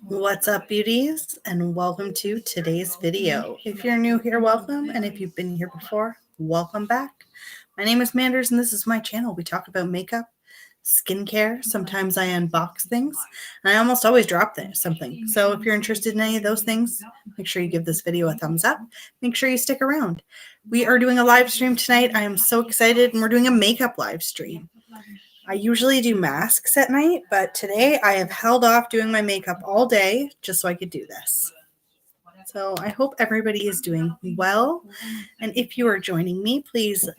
What's up, beauties, and welcome to today's video. If you're new here, welcome, and if you've been here before, welcome back. My name is Manders, and this is my channel. We talk about makeup, skincare. Sometimes I unbox things, and I almost always drop something. So if you're interested in any of those things, make sure you give this video a thumbs up. Make sure you stick around. We are doing a live stream tonight. I am so excited, and we're doing a makeup live stream. I usually do masks at night, but today I have held off doing my makeup all day just so I could do this. So I hope everybody is doing well. And if you are joining me, please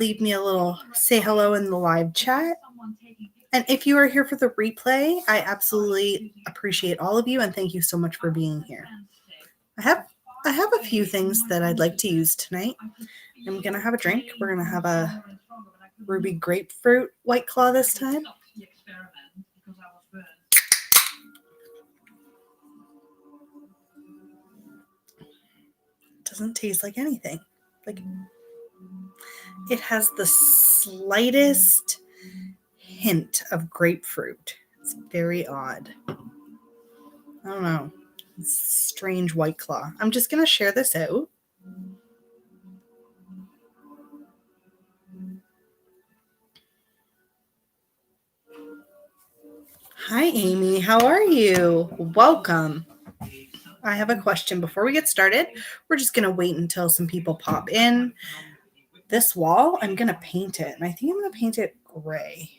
leave me a little say hello in the live chat. And if you are here for the replay, I absolutely appreciate all of you and thank you so much for being here. I have a few things that I'd like to use tonight. I'm going to have a drink. We're going to have a ruby grapefruit White Claw this time. Doesn't taste like anything. Like, it has the slightest hint of grapefruit. It's very odd. I don't know. It's strange White Claw. I'm just going to share this out. Hi, Amy. How are you? Welcome. I have a question before we get started. We're just going to wait until some people pop in. This wall, I'm going to paint it, and I think I'm going to paint it gray.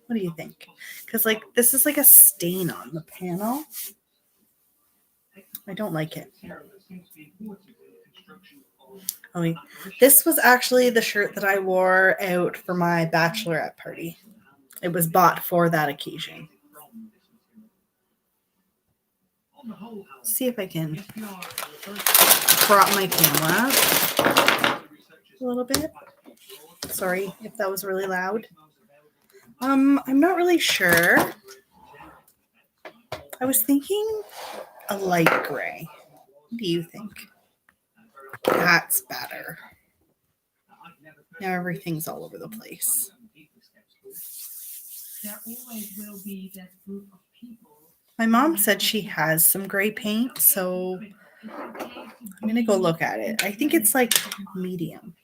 What do you think? Because, like, this is like a stain on the panel. I don't like it. Oh, wait. This was actually the shirt that I wore out for my bachelorette party. It was bought for that occasion. See if I can crop my camera a little bit. Sorry if that was really loud. I'm not really sure. I was thinking a light gray. What do you think? That's better. Now everything's all over the place. There always will be that group of people. My mom said she has some gray paint, so I'm going to go look at it. I think it's like medium.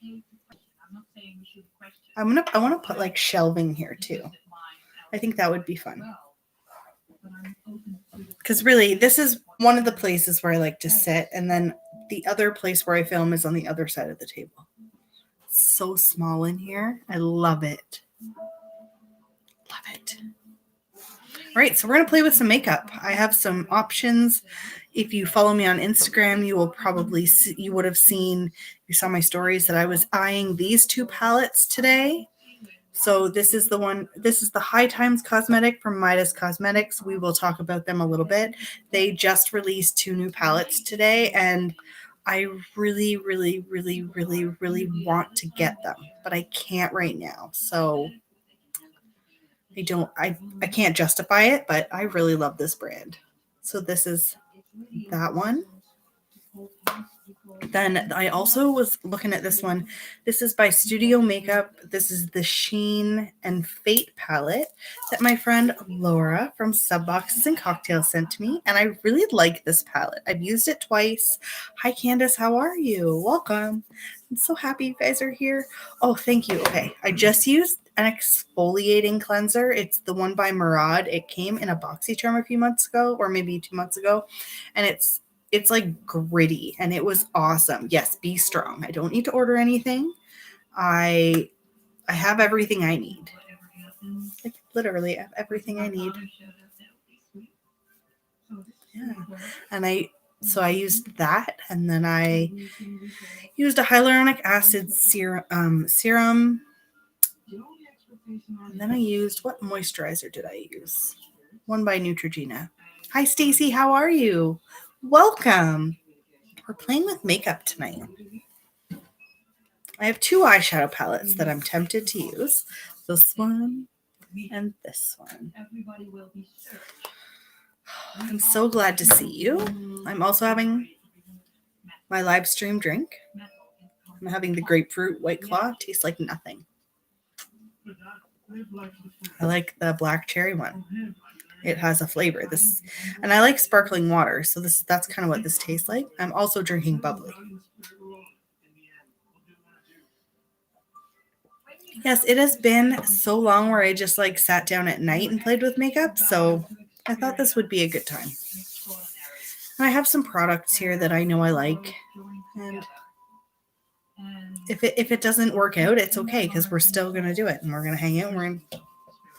I want to put like shelving here too. I think that would be fun. Because really, this is one of the places where I like to sit, and then the other place where I film is on the other side of the table. It's so small in here. I love it. Love it. All right, so we're going to play with some makeup. I have some options. If you follow me on Instagram, you will probably see, you would have seen, you saw my stories that I was eyeing these two palettes today. So this is the one, this is the High Times Cosmetic from Midas Cosmetics. We will talk about them a little bit. They just released 2 new palettes today, and I really, really, really, really, really want to get them, but I can't right now. So I can't justify it, but I really love this brand. So this is that one. Then I also was looking at this one. This is by Studio Makeup. This is the Sheen and Fate palette that my friend Laura from Subboxes and Cocktails sent to me. And I really like this palette. I've used it twice. Hi, Candace. How are you? Welcome. I'm so happy you guys are here. Oh, thank you. Okay. I just used an exfoliating cleanser. It's the one by Murad. It came in a BoxyCharm a few months ago, or maybe 2 months ago. And it's like gritty, and it was awesome. Yes, be strong. I don't need to order anything. I have everything I need. Like literally I have everything I need. Yeah. And I used that, and then I used a hyaluronic acid serum. And then I used, what moisturizer did I use? One by Neutrogena. Hi, Stacy. How are you? Welcome. We're playing with makeup tonight. I have 2 eyeshadow palettes that I'm tempted to use. This one and this one. I'm so glad to see you. I'm also having my live stream drink. I'm having the grapefruit White Claw. It tastes like nothing. I like the black cherry one. It has a flavor. And I like sparkling water, so that's kind of what this tastes like. I'm also drinking bubbly. Yes, it has been so long where I just like sat down at night and played with makeup, so I thought this would be a good time. And I have some products here that I know I like, and if it doesn't work out, it's okay, because we're still going to do it, and we're going to hang out and we're going to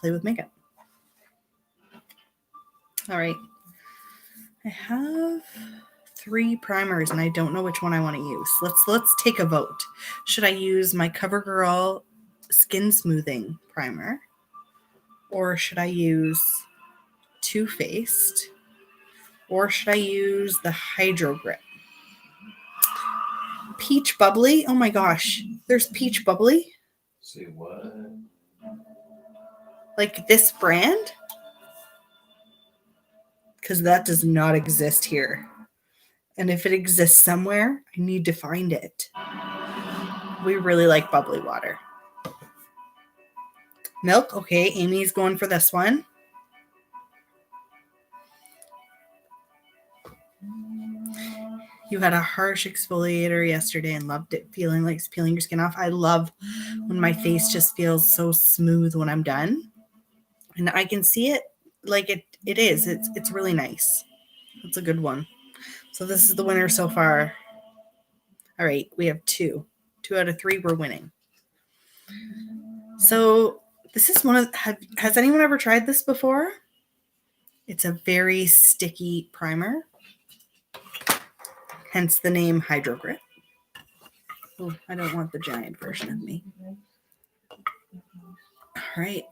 play with makeup. All right. I have 3 primers and I don't know which one I want to use. Let's take a vote. Should I use my CoverGirl Skin Smoothing Primer, or should I use Too Faced, or should I use the Hydro Grip? Peach Bubbly? Oh my gosh, there's Peach Bubbly? Say what? Like this brand? Because that does not exist here. And if it exists somewhere, I need to find it. We really like bubbly water. Milk, okay, Amy's going for this one. You had a harsh exfoliator yesterday and loved it, feeling like it's peeling your skin off. I love when my face just feels so smooth when I'm done. And I can see it like it is. It's really nice. It's a good one. So this is the winner so far. All right, we have 2. 2 out of 3 we're winning. So this is one of, has anyone ever tried this before? It's a very sticky primer, hence the name Hydro Grip. Oh, I don't want the giant version of me. All right.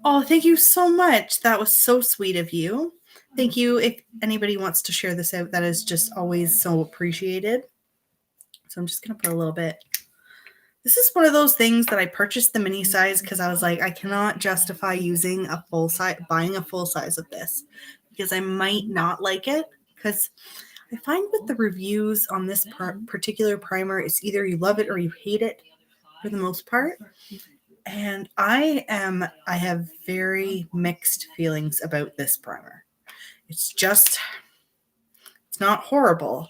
Oh, thank you so much. That was so sweet of you. Thank you. If anybody wants to share this out, that is just always so appreciated. So I'm just going to put a little bit. This is one of those things that I purchased the mini size because I was like, I cannot justify using a full size, buying a full size of this, because I might not like it. Because I find with the reviews on this particular primer, it's either you love it or you hate it for the most part. And I have very mixed feelings about this primer. It's not horrible,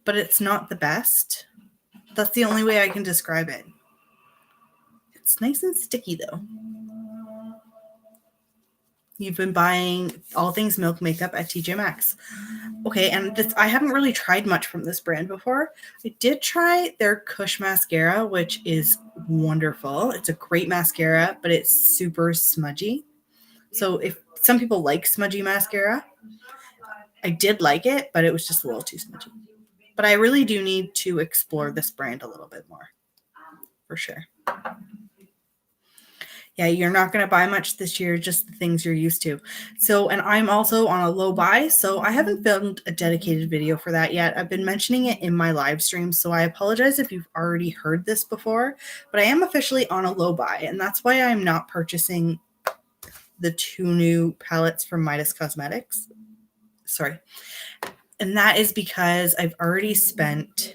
but it's not the best. That's the only way I can describe it. It's nice and sticky though. You've been buying all things Milk makeup at TJ Maxx. Okay, and this, I haven't really tried much from this brand before. I did try their Kush mascara, which is wonderful. It's a great mascara, but it's super smudgy. So if some people like smudgy mascara, I did like it, but it was just a little too smudgy. But I really do need to explore this brand a little bit more, for sure. Yeah, you're not going to buy much this year, just the things you're used to. So, and I'm also on a low buy, so I haven't filmed a dedicated video for that yet. I've been mentioning it in my live stream, so I apologize if you've already heard this before, but I am officially on a low buy, and that's why I'm not purchasing the 2 new palettes from Midas Cosmetics. Sorry. And that is because I've already spent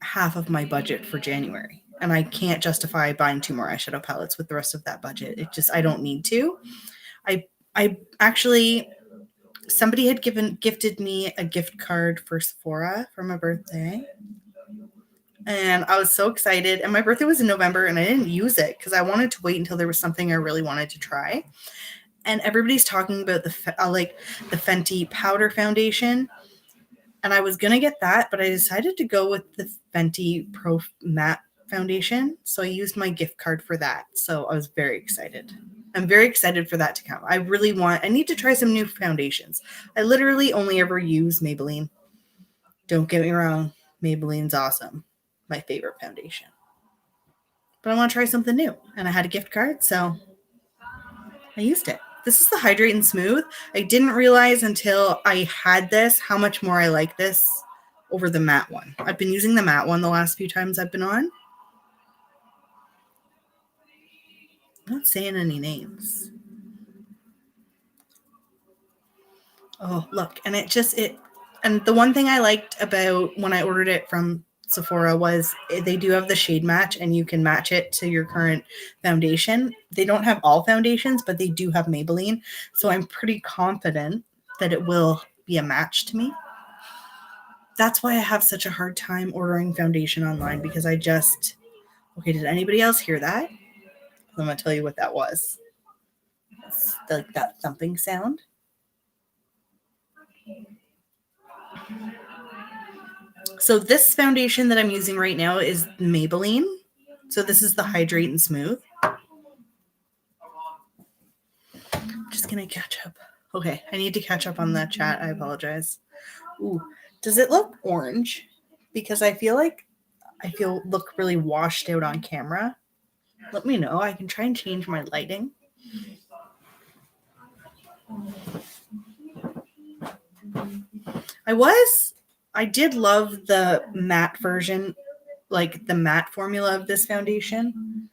half of my budget for January. And I can't justify buying 2 more eyeshadow palettes with the rest of that budget. I don't need to. I actually, somebody had gifted me a gift card for Sephora for my birthday. And I was so excited. And my birthday was in November and I didn't use it because I wanted to wait until there was something I really wanted to try. And everybody's talking about the Fenty powder foundation. And I was going to get that, but I decided to go with the Fenty Pro Matte foundation. So I used my gift card for that. So I was very excited. I'm very excited for that to come. I need to try some new foundations. I literally only ever use Maybelline. Don't get me wrong. Maybelline's awesome. My favorite foundation. But I want to try something new. And I had a gift card, so I used it. This is the Hydrate and Smooth. I didn't realize until I had this how much more I like this over the matte one. I've been using the matte one the last few times I've been on. I'm not saying any names. Oh, look. And and the one thing I liked about when I ordered it from Sephora was they do have the shade match, and you can match it to your current foundation. They don't have all foundations, but they do have Maybelline. So I'm pretty confident that it will be a match to me. That's why I have such a hard time ordering foundation online, because I just, okay, did anybody else hear that? I'm going to tell you what that was. It's like that thumping sound. So this foundation that I'm using right now is Maybelline. So this is the Hydrate and Smooth. I'm just going to catch up. Okay, I need to catch up on that chat. I apologize. Ooh, does it look orange? Because I feel look really washed out on camera. Let me know. I can try and change my lighting. I did love the matte version, like the matte formula of this foundation.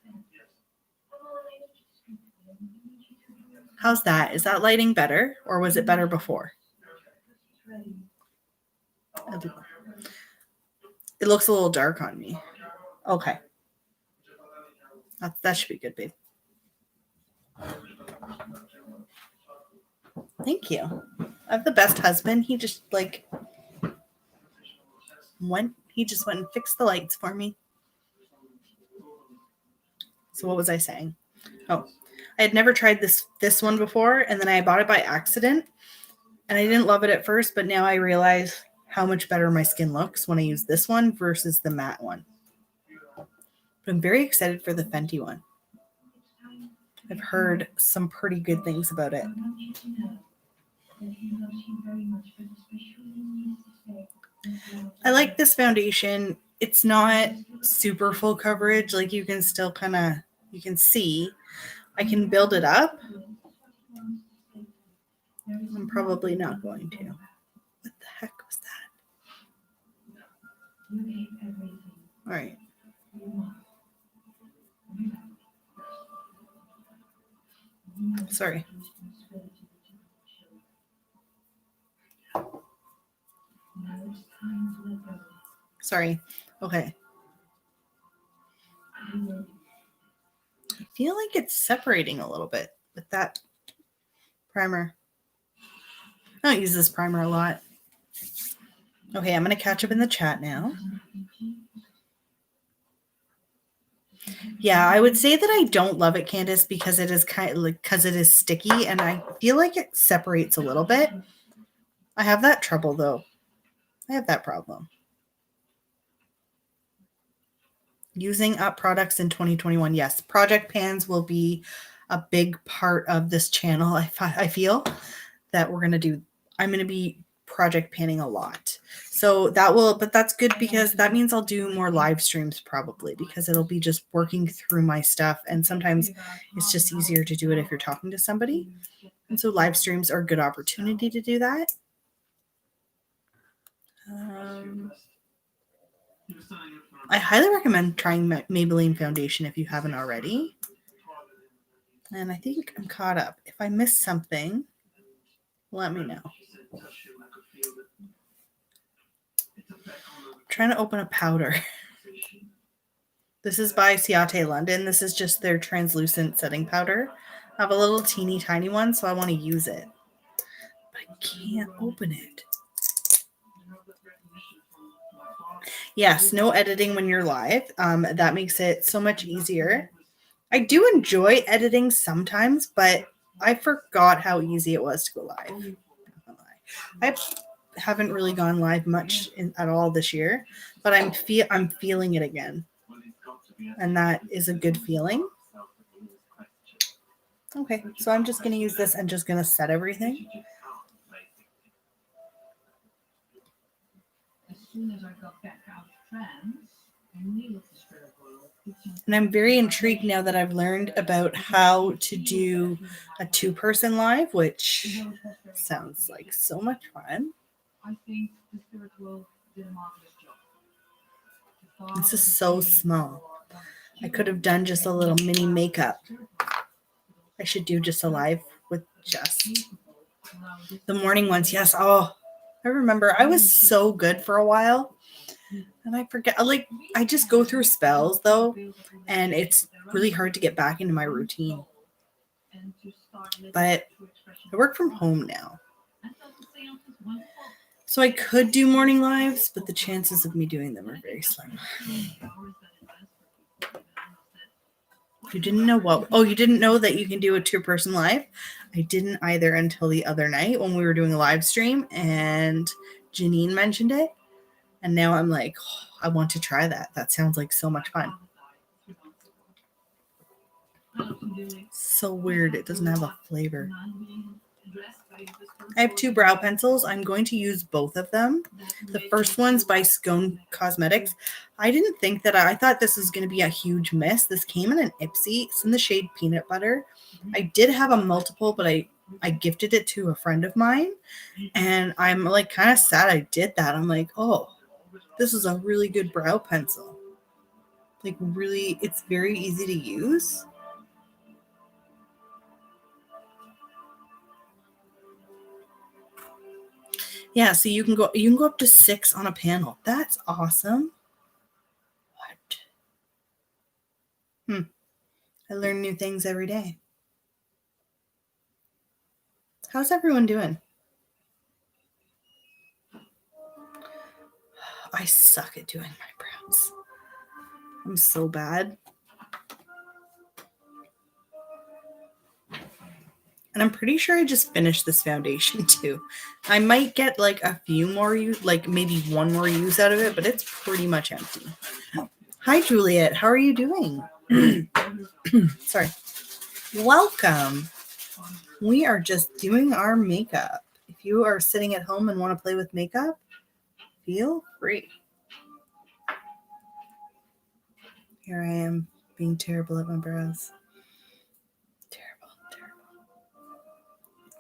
How's that? Is that lighting better, or was it better before? It looks a little dark on me. Okay. That should be good, babe. Thank you. I have the best husband. He just went and fixed the lights for me. So what was I saying? Oh, I had never tried this one before, and then I bought it by accident, and I didn't love it at first, but now I realize how much better my skin looks when I use this one versus the matte one. But I'm very excited for the Fenty one. I've heard some pretty good things about it. I like this foundation. It's not super full coverage. Like you can still you can see. I can build it up. I'm probably not going to. What the heck was that? All right. Sorry. Sorry. Okay. I feel like it's separating a little bit with that primer. I don't use this primer a lot. Okay, I'm going to catch up in the chat now. Yeah, I would say that I don't love it, Candace, because it is because it is sticky, and I feel like it separates a little bit. I have that trouble though. I have that problem. Using up products in 2021. Yes, project pans will be a big part of this channel. I feel that I'm going to be project panning a lot. So but that's good, because that means I'll do more live streams probably, because it'll be just working through my stuff. And sometimes it's just easier to do it if you're talking to somebody. And so live streams are a good opportunity to do that. I highly recommend trying Maybelline Foundation if you haven't already. And I think I'm caught up. If I missed something, let me know. I'm trying to open a powder. This is by Ciate London. This is just their translucent setting powder. I have a little teeny tiny one, so I want to use it. But I can't open it. Yes, no editing when you're live. That makes it so much easier. I do enjoy editing sometimes, but I forgot how easy it was to go live. I haven't really gone live much at all this year, but I'm feeling it again, and that is a good feeling. Okay, so I'm just going to use this and just going to set everything. And I'm very intrigued now that I've learned about how to do a 2-person live, which sounds like so much fun. This is so small. I could have done just a little mini makeup. I should do just a live with Jess. The morning ones, yes. Oh, I remember I was so good for a while. And I forget, like, I just go through spells though, and it's really hard to get back into my routine. But I work from home now. So I could do morning lives, but the chances of me doing them are very slim. You didn't know what? Oh, you didn't know that you can do a 2-person live? I didn't either until the other night when we were doing a live stream and Janine mentioned it. And now I'm like, oh, I want to try that. That sounds like so much fun. So weird. It doesn't have a flavor. I have 2 brow pencils. I'm going to use both of them. The first one's by Scone Cosmetics. I didn't think that I thought this was going to be a huge miss. This came in an Ipsy. It's in the shade Peanut Butter. I did have a multiple, but I gifted it to a friend of mine. And I'm like kind of sad I did that. I'm like, oh, this is a really good brow pencil. Like really, it's very easy to use. Yeah, so you can go up to 6 on a panel. That's awesome. What? I learn new things every day. How's everyone doing? I suck at doing my brows. I'm so bad. And I'm pretty sure I just finished this foundation too. I might get like a few more use, like maybe one more use out of it, but it's pretty much empty. Hi, Juliet. How are you doing? Sorry. Welcome. We are just doing our makeup. If you are sitting at home and want to play with makeup, feel free. Here I am being terrible at my brows. Terrible.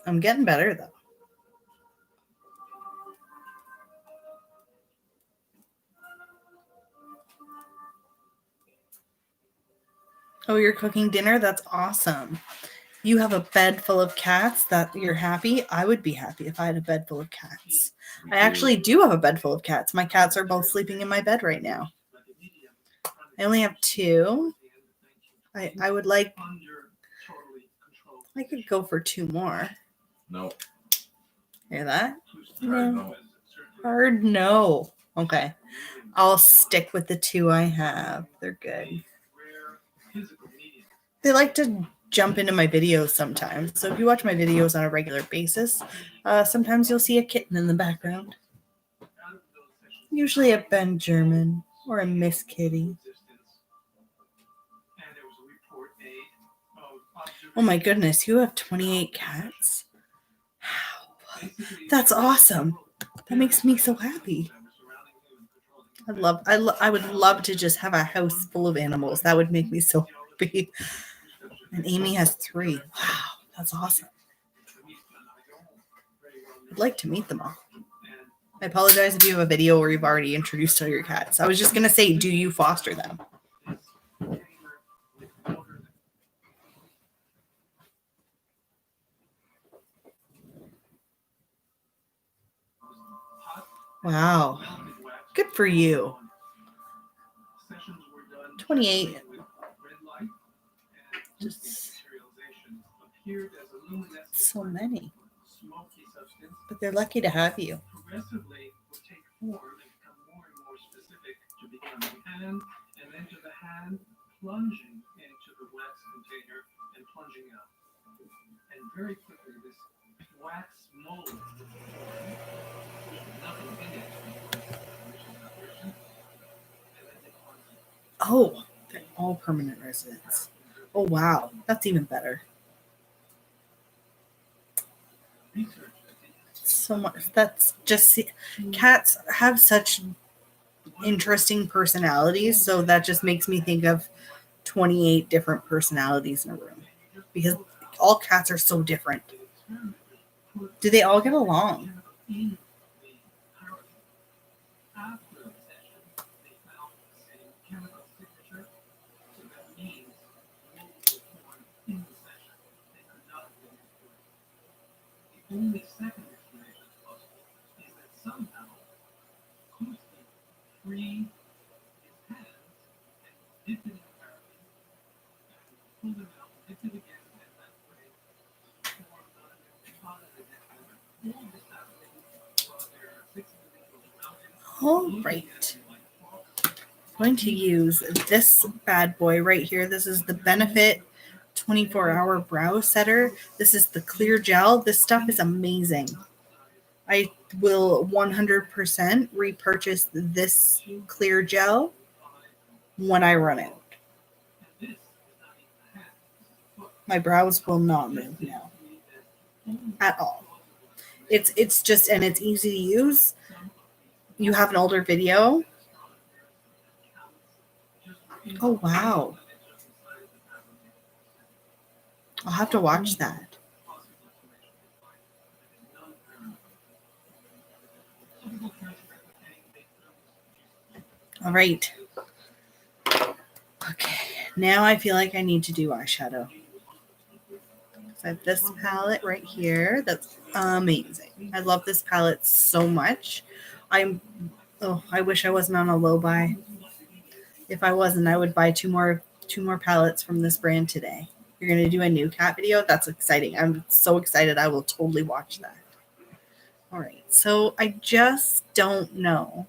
I'm getting better though. Oh, you're cooking dinner? That's awesome. You have a bed full of cats that you're happy? I would be happy if I had a bed full of cats. I actually do have a bed full of cats. My cats are both sleeping in my bed right now. I only have 2. I would like... I could go for 2 more. No. Hear that? No. Hard no. Okay. I'll stick with the 2 I have. They're good. They like to jump into my videos sometimes. So if you watch my videos on a regular basis, sometimes you'll see a kitten in the background. Usually a Ben German or a Miss Kitty. Oh my goodness, you have 28 cats? Wow. That's awesome. That makes me so happy. I would love to just have a house full of animals. That would make me so happy. And Amy has 3. Wow, that's awesome. I'd like to meet them all. I apologize if you have a video where you've already introduced all your cats. I was just going to say, do you foster them? Wow. Good for you. 28. Just so many. But they're lucky to have you. Plunging into the wax container and plunging out. And very quickly, this wax mold, nothing in it, Oh, they're all permanent residents. Oh, wow. That's even better. So much. That's just... Cats have such interesting personalities, so that just makes me think of 28 different personalities in a room. Because all cats are so different. Do they all get along? Only second explanation possible is that somehow free All right. I'm going to use this bad boy right here. This is the Benefit 24-hour brow setter. This is the clear gel. This stuff is amazing. I will 100% repurchase this clear gel when I run out. My brows will not move now at all. It's just, and it's easy to use. You have an older video. Oh, wow. I'll have to watch that. All right. Okay. Now I feel like I need to do eyeshadow. I have this palette right here. That's amazing. I love this palette so much. I wish I wasn't on a low buy. If I wasn't, I would buy two more palettes from this brand today. You're going to do a new cat video? That's exciting. I'm so excited. I will totally watch that. All right. So I just don't know.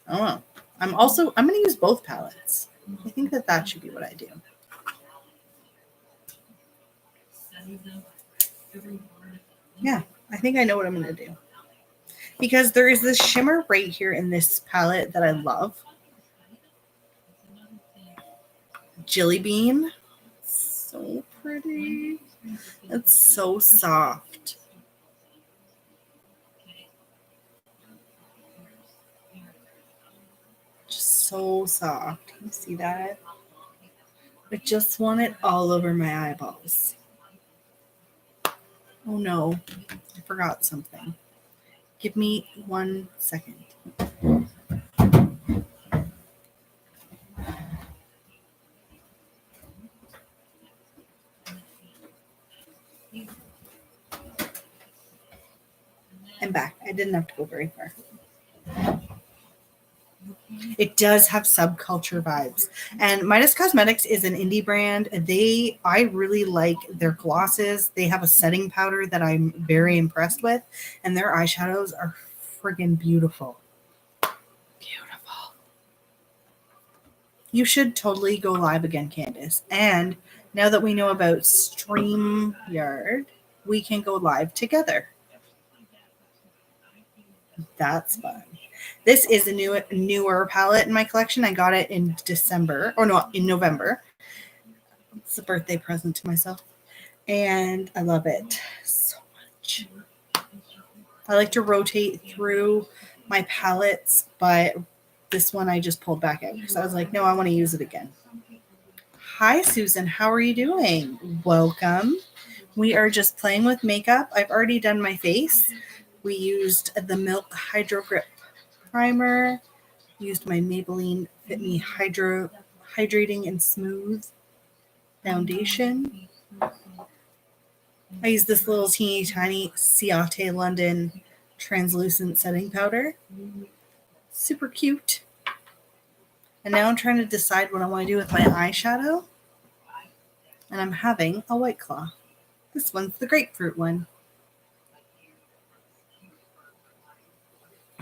Oh, I'm going to use both palettes. I think that should be what I do. Yeah, I think I know what I'm going to do. Because there is this shimmer right here in this palette that I love. Jelly Bean. So pretty. It's so soft. Just so soft. Can you see that? I just want it all over my eyeballs. Oh no, I forgot something. Give me 1 second. I'm back. I didn't have to go very far. It does have subculture vibes. And Midas Cosmetics is an indie brand. I really like their glosses. They have a setting powder that I'm very impressed with. And their eyeshadows are friggin' beautiful. Beautiful. You should totally go live again, Candace. And now that we know about StreamYard, we can go live together. That's fun. This is a newer palette in my collection. I got it in December, or no, in November. It's a birthday present to myself. And I love it so much. I like to rotate through my palettes, but this one I just pulled back out because I was like, no, I want to use it again. Hi, Susan. How are you doing? Welcome. We are just playing with makeup. I've already done my face. We used the Milk Hydro Grip Primer. Used my Maybelline Fit Me Hydrating and Smooth Foundation. I used this little teeny tiny Ciate London translucent setting powder. Super cute. And now I'm trying to decide what I want to do with my eyeshadow. And I'm having a White Claw. This one's the grapefruit one.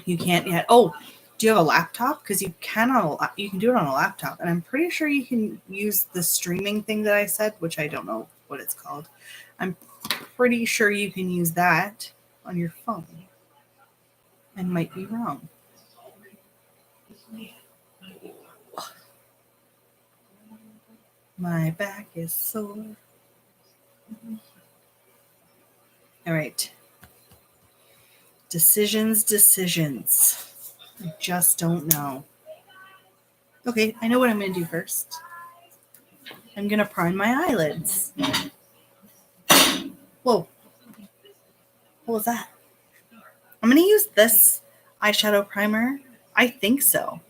You can't yet. Oh, do you have a laptop? Because you can do it on a laptop. And I'm pretty sure you can use the streaming thing that I said, which I don't know what it's called. I'm pretty sure you can use that on your phone. I might be wrong. My back is sore. All right. Decisions. I just don't know. Okay, I know what I'm going to do first. I'm going to prime my eyelids. Whoa. What was that? I'm going to use this eyeshadow primer. I think so.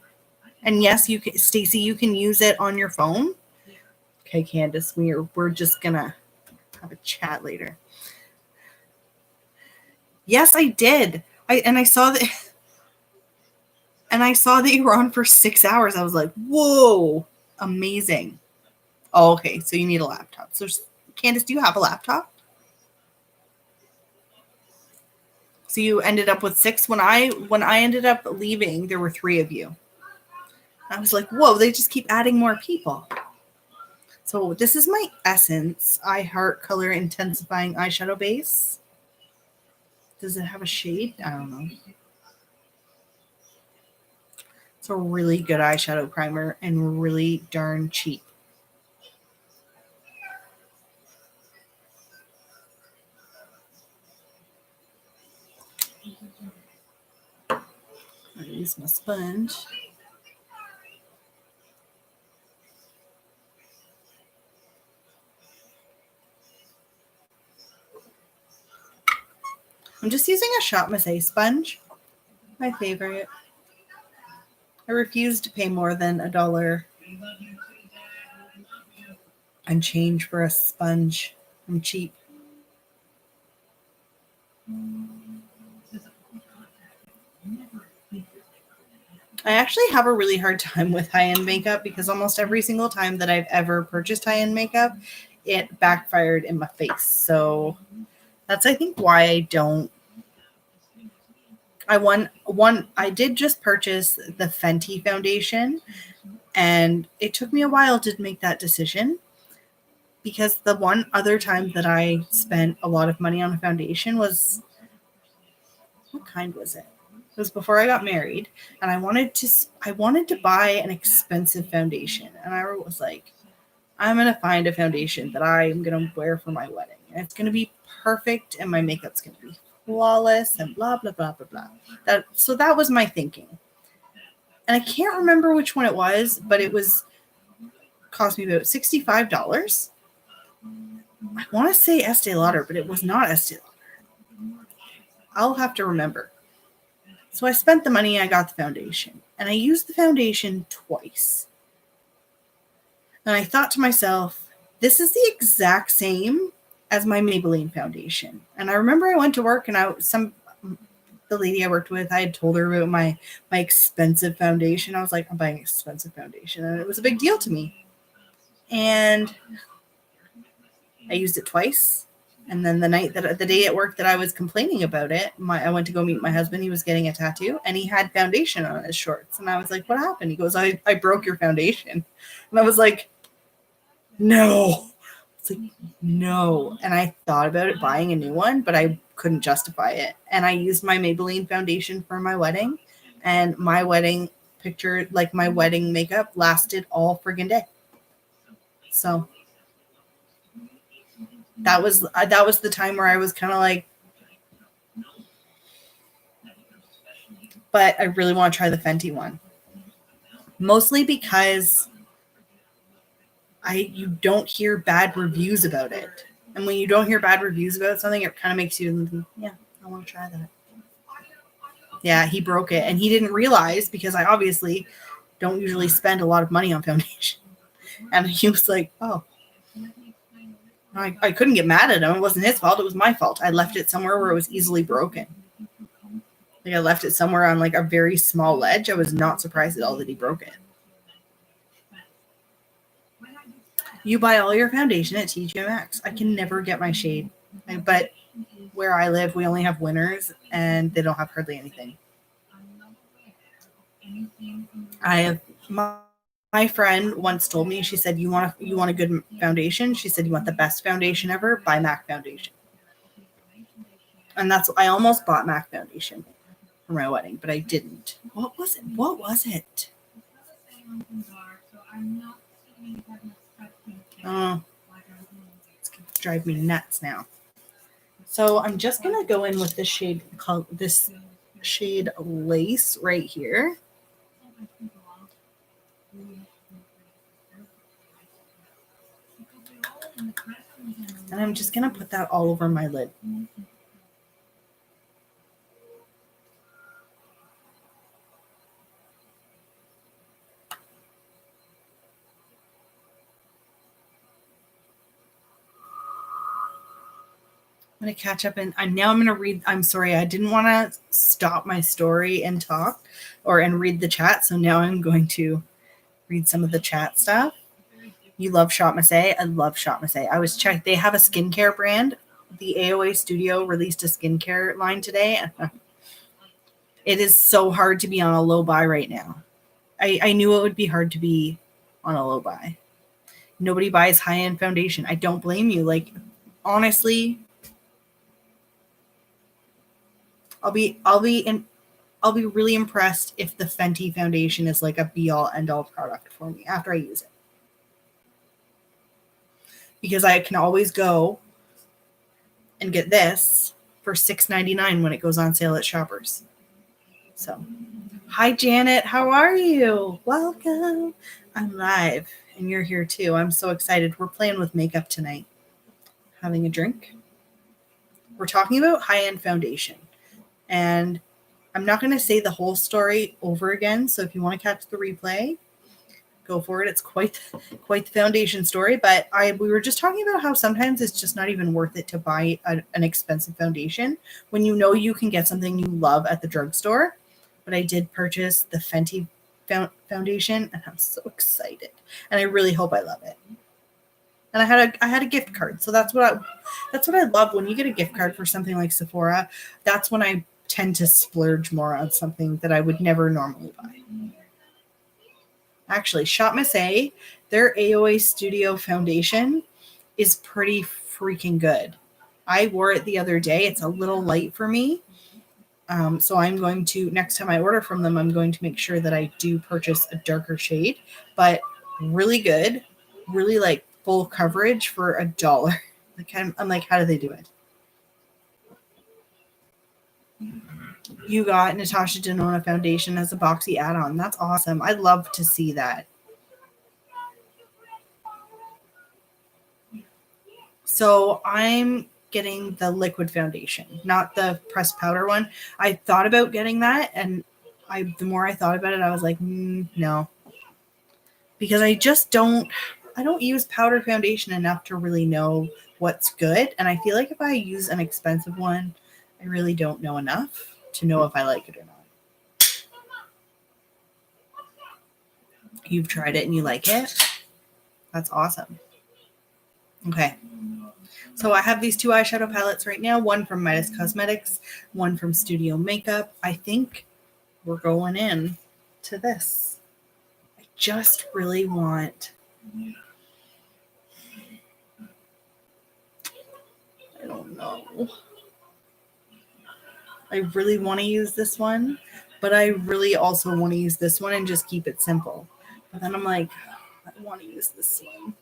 And yes, you can, Stacy, you can use it on your phone. Okay, Candace, we're just going to have a chat later. Yes, I did. I saw that you were on for 6 hours. I was like, whoa, amazing. Oh, okay. So you need a laptop. So Candace, do you have a laptop? So you ended up with 6. When I ended up leaving, there were 3 of you. I was like, whoa, they just keep adding more people. So this is my Essence I Heart Color Intensifying Eyeshadow Base. Does it have a shade? I don't know. It's a really good eyeshadow primer and really darn cheap. I use my sponge. I'm just using a Shop Massé sponge, my favorite. I refuse to pay more than $1 and change for a sponge. I'm cheap. I actually have a really hard time with high-end makeup because almost every single time that I've ever purchased high-end makeup, it backfired in my face. So that's, I think, why I don't. I did just purchase the Fenty foundation, and it took me a while to make that decision because the one other time that I spent a lot of money on a foundation was, what kind was it? It was before I got married, and I wanted to buy an expensive foundation, and I was like, I'm gonna find a foundation that I'm gonna wear for my wedding, and it's gonna be perfect, and my makeup's gonna be flawless, and blah blah blah blah blah. So that was my thinking, and I can't remember which one it was, but it cost me about $65. I want to say Estee Lauder, but it was not Estee Lauder. I'll have to remember. So I spent the money, I got the foundation, and I used the foundation twice. And I thought to myself, this is the exact same as my Maybelline foundation. And I remember I went to work, and the lady I worked with, I had told her about my expensive foundation. I was like, I'm buying expensive foundation, and it was a big deal to me. And I used it twice. And then the day at work that I was complaining about it, I went to go meet my husband. He was getting a tattoo, and he had foundation on his shorts. And I was like, what happened? He goes, I broke your foundation. And I was like, no. It's like, no. And I thought about it buying a new one, but I couldn't justify it. And I used my Maybelline foundation for my wedding. And my wedding picture, like my wedding makeup, lasted all friggin' day. So that was the time where I was kind of like, but I really want to try the Fenty one. Mostly because you don't hear bad reviews about it. And when you don't hear bad reviews about something, it kind of makes you, yeah, I want to try that. Yeah, he broke it. And he didn't realize, because I obviously don't usually spend a lot of money on foundation. And he was like, oh. I couldn't get mad at him. It wasn't his fault. It was my fault. I left it somewhere where it was easily broken. Like, I left it somewhere on like a very small ledge. I was not surprised at all that he broke it. You buy all your foundation at TJ Maxx. I can never get my shade. But where I live, we only have winners, and they don't have hardly anything. I have my friend once told me, she said, you want a good foundation? She said, you want the best foundation ever? Buy MAC foundation. And I almost bought MAC foundation for my wedding, but I didn't. What was it? Oh, it's going to drive me nuts now. So I'm just going to go in with this shade Lace right here. And I'm just going to put that all over my lid. I'm going to catch up, and I'm going to read. I'm sorry, I didn't want to stop my story and talk and read the chat. So now I'm going to read some of the chat stuff. You love Shop Massé? I love Shop Massé. I was checked. They have a skincare brand. The AOA studio released a skincare line today. It is so hard to be on a low buy right now. I knew it would be hard to be on a low buy. Nobody buys high-end foundation. I don't blame you. Like, honestly, I'll be really impressed if the Fenty foundation is like a be-all end-all product for me after I use it. Because I can always go and get this for $6.99 when it goes on sale at Shoppers. So, hi Janet, how are you? Welcome. I'm live and you're here too. I'm so excited. We're playing with makeup tonight. Having a drink. We're talking about high-end foundation. And I'm not going to say the whole story over again, so if you want to catch the replay, go for it. It's quite the foundation story, but we were just talking about how sometimes it's just not even worth it to buy an expensive foundation when you know you can get something you love at the drugstore. But I did purchase the Fenty foundation, and I'm so excited, and I really hope I love it. And I had a gift card, so that's what I love when you get a gift card for something like Sephora. That's when I tend to splurge more on something that I would never normally buy. Actually, Shop Massé, their AOA Studio foundation is pretty freaking good. I wore it the other day. It's a little light for me. So I'm going to, next time I order from them, I'm going to make sure that I do purchase a darker shade, but really good, really like full coverage for $1. Like I'm like, how do they do it? You got Natasha Denona foundation as a boxy add-on. That's awesome. I'd love to see that. So I'm getting the liquid foundation, not the pressed powder one. I thought about getting that, and the more I thought about it, I was like, no. Because I don't use powder foundation enough to really know what's good. And I feel like if I use an expensive one, I really don't know enough to know if I like it or not. You've tried it and you like it? That's awesome. Okay. So I have these two eyeshadow palettes right now, one from Midas Cosmetics, one from Studio Makeup. I think we're going in to this. I just really want, I don't know. I really want to use this one, but I really also want to use this one and just keep it simple. But then I'm like, I want to use this one.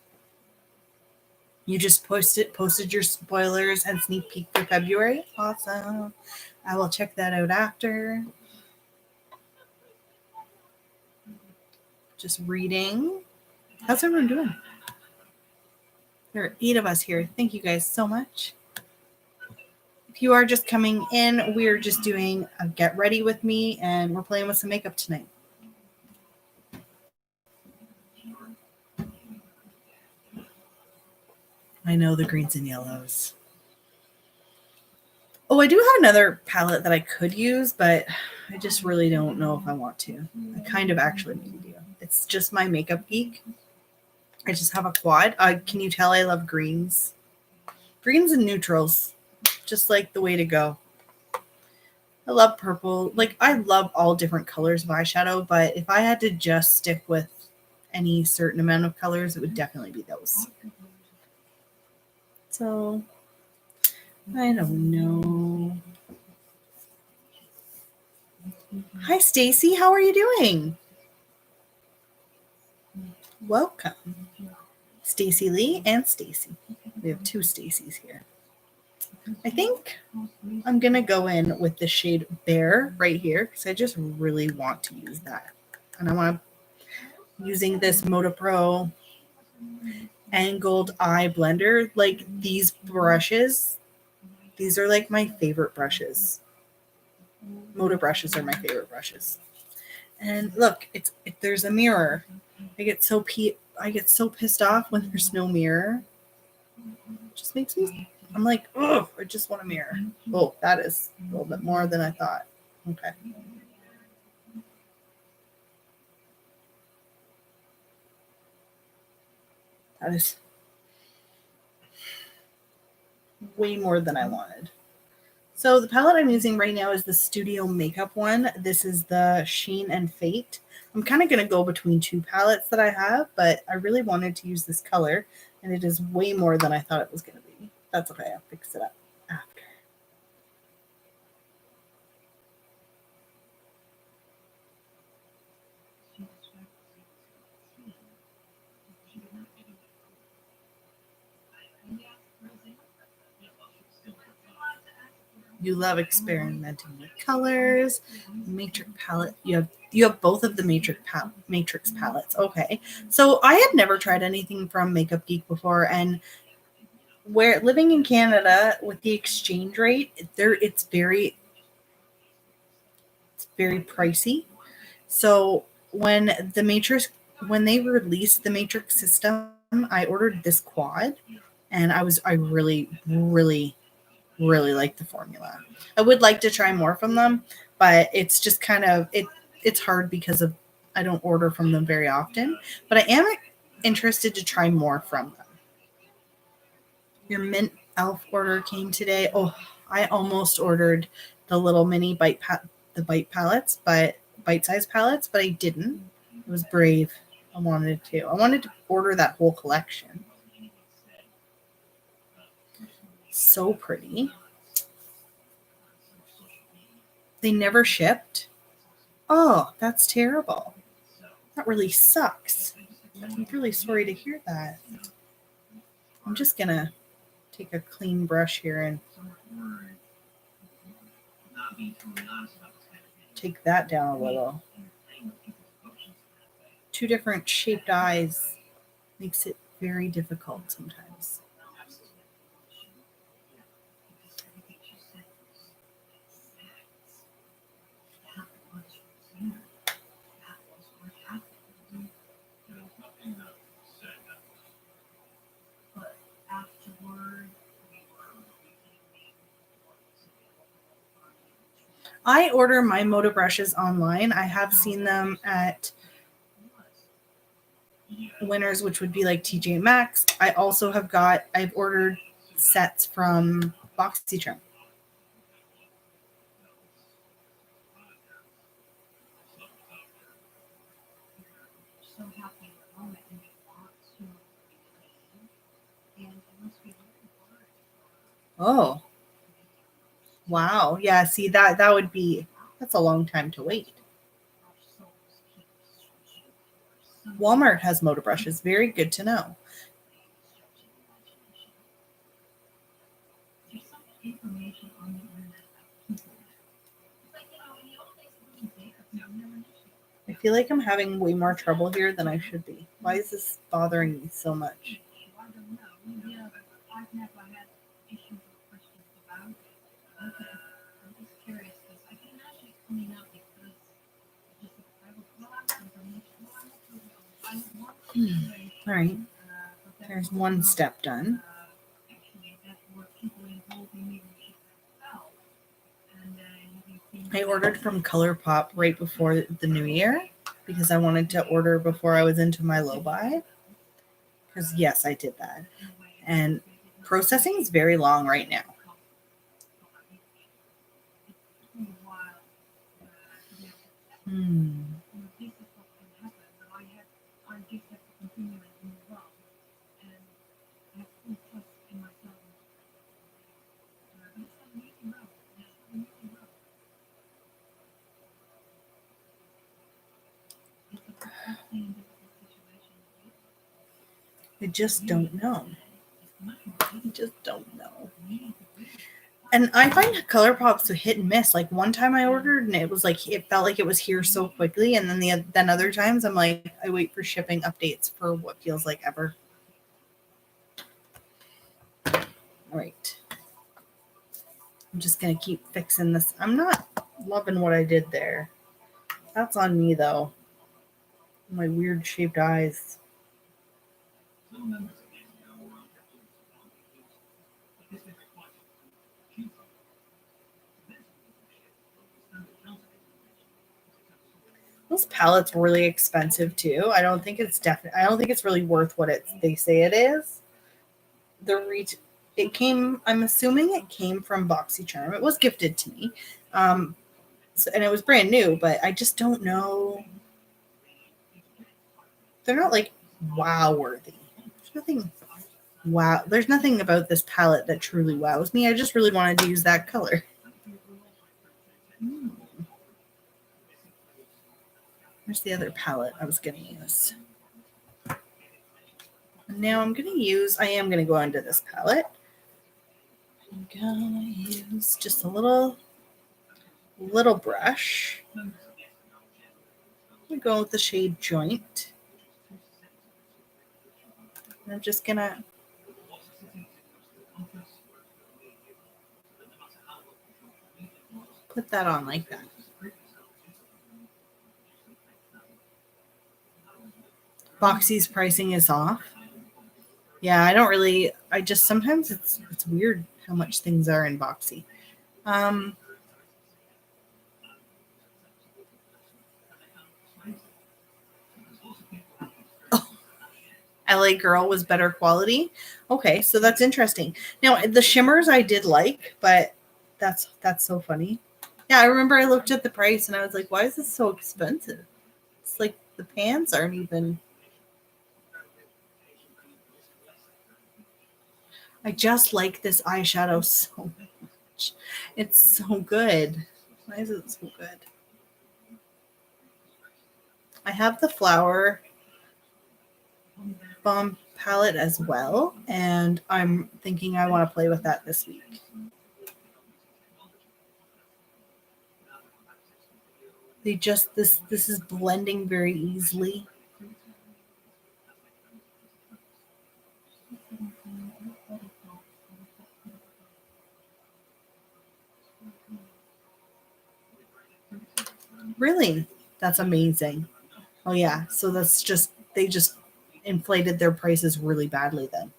You just posted your spoilers and sneak peek for February. Awesome. I will check that out after. Just reading. How's everyone doing? There are 8 of us here. Thank you guys so much. If you are just coming in, we're just doing a get ready with me, and we're playing with some makeup tonight. I know the greens and yellows. Oh, I do have another palette that I could use, but I just really don't know if I want to. I kind of actually need to. It's just my Makeup Geek. I just have a quad. Can you tell I love greens? Greens and neutrals. Just like the way to go. I love purple. Like, I love all different colors of eyeshadow, but if I had to just stick with any certain amount of colors, it would definitely be those. So, I don't know. Hi, Stacy. How are you doing? Welcome. Stacy Lee and Stacy. We have 2 Stacys here. I think I'm going to go in with the shade Bear right here because I just really want to use that. And I want to, using this Moda Pro Angled Eye Blender, like these brushes, these are like my favorite brushes. Moda brushes are my favorite brushes. And look, there's a mirror. I get so pissed off when there's no mirror. It just makes me, I'm like, oh, I just want a mirror. Oh, that is a little bit more than I thought. Okay. That is way more than I wanted. So the palette I'm using right now is the Studio Makeup one. This is the Sheen and Fate. I'm kind of going to go between two palettes that I have, but I really wanted to use this color, and it is way more than I thought it was going to be. That's okay. I'll fix it up after. You love experimenting with colors. Matrix palette. You have both of the Matrix palettes. Okay. So I had never tried anything from Makeup Geek before, and where living in Canada with the exchange rate, it's very pricey. So when they released the Matrix system, I ordered this quad, and I really really like the formula. I would like to try more from them, but it's just kind of it's hard because of I don't order from them very often, but I am interested to try more from them. Your mint elf order came today. Oh, I almost ordered the little mini bite palettes, but bite-sized palettes, but I didn't. It was brave. I wanted to order that whole collection. So pretty. They never shipped. Oh, that's terrible. That really sucks. I'm really sorry to hear that. I'm just gonna take a clean brush here and take that down a little. Two different shaped eyes makes it very difficult sometimes. I order my Moda brushes online. I have seen them at Winners, which would be like TJ Maxx. I've ordered sets from BoxyCharm. Oh, wow. Yeah, see that's a long time to wait. Walmart has Moda brushes. Very good to know. I feel like I'm having way more trouble here than I should be. Why is this bothering me so much? All right. There's one step done. I ordered from ColourPop right before the new year because I wanted to order before I was into my low buy. Because yes, I did that. And processing is very long right now. I just don't know. And I find ColourPop's a hit and miss. Like one time I ordered and it felt like it was here so quickly, and then other times I'm like I wait for shipping updates for what feels like ever. All right. I'm just gonna keep fixing this. I'm not loving what I did there. That's on me though. My weird shaped eyes. This palette's really expensive too. I don't think it's really worth what they say it is. It came, I'm assuming it came from BoxyCharm. It was gifted to me. And it was brand new, but I just don't know. They're not like wow worthy. There's nothing about this palette that truly wows me. I just really wanted to use that color. Where's the other palette I was going to use? And now I am going to go into this palette. I'm going to use just a little brush. I'm going to go with the shade Joint. And I'm just going to put that on like that. Boxy's pricing is off. Yeah, sometimes it's weird how much things are in Boxy. Oh, LA Girl was better quality. Okay, so that's interesting. Now the shimmers I did like, but that's so funny. Yeah, I remember I looked at the price and I was like, why is this so expensive? It's like the pants aren't even. I just like this eyeshadow so much. It's so good. Why is it so good? I have the Flower Bomb palette as well, and I'm thinking I want to play with that this week. This is blending very easily. Really? That's amazing. Oh yeah, so they just inflated their prices really badly then.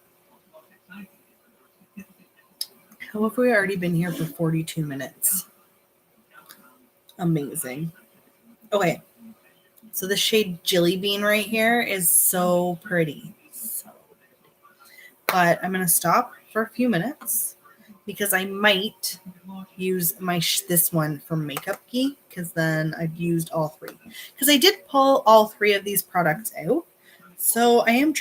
How have we already been here for 42 minutes? Amazing. Okay. So the shade Jilly Bean right here is so pretty. So pretty. But I'm going to stop for a few minutes because I might use this one from Makeup Geek, because then I've used all three. Because I did pull all three of these products out. So I'm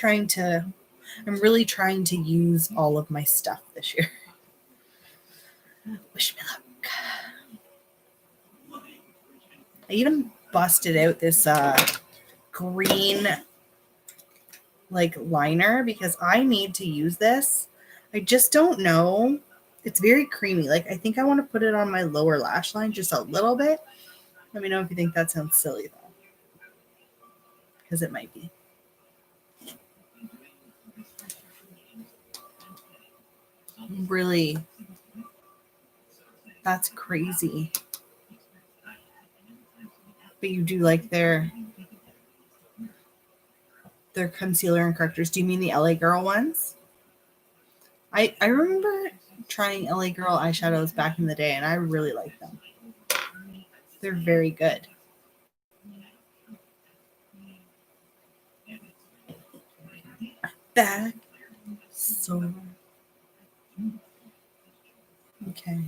really trying to use all of my stuff this year. Wish me luck. I even busted out this green liner because I need to use this. I just don't know. It's very creamy. I think I want to put it on my lower lash line just a little bit. Let me know if you think that sounds silly though, because it might be. Really, that's crazy. But you do like their concealer and correctors. Do you mean the LA Girl ones? I remember trying LA Girl eyeshadows back in the day, and I really like them. They're very good. Back. So. Okay.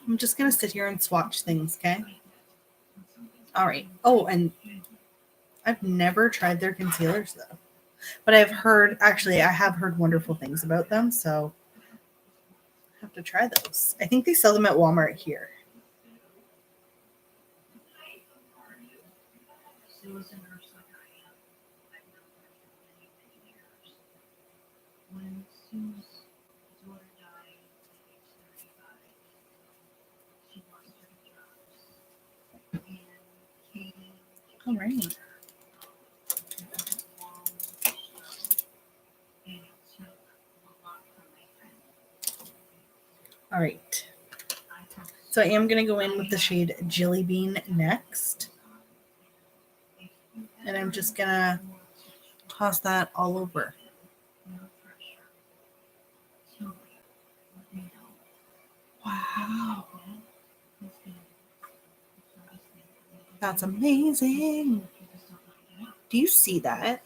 I'm just going to sit here and swatch things, okay? All right. Oh, and I've never tried their concealers, though. But I have heard wonderful things about them, so I have to try those. I think they sell them at Walmart here. All right. All right. So I am going to go in with the shade Jilly Bean next. And I'm just going to toss that all over. Wow. That's amazing. Do you see that?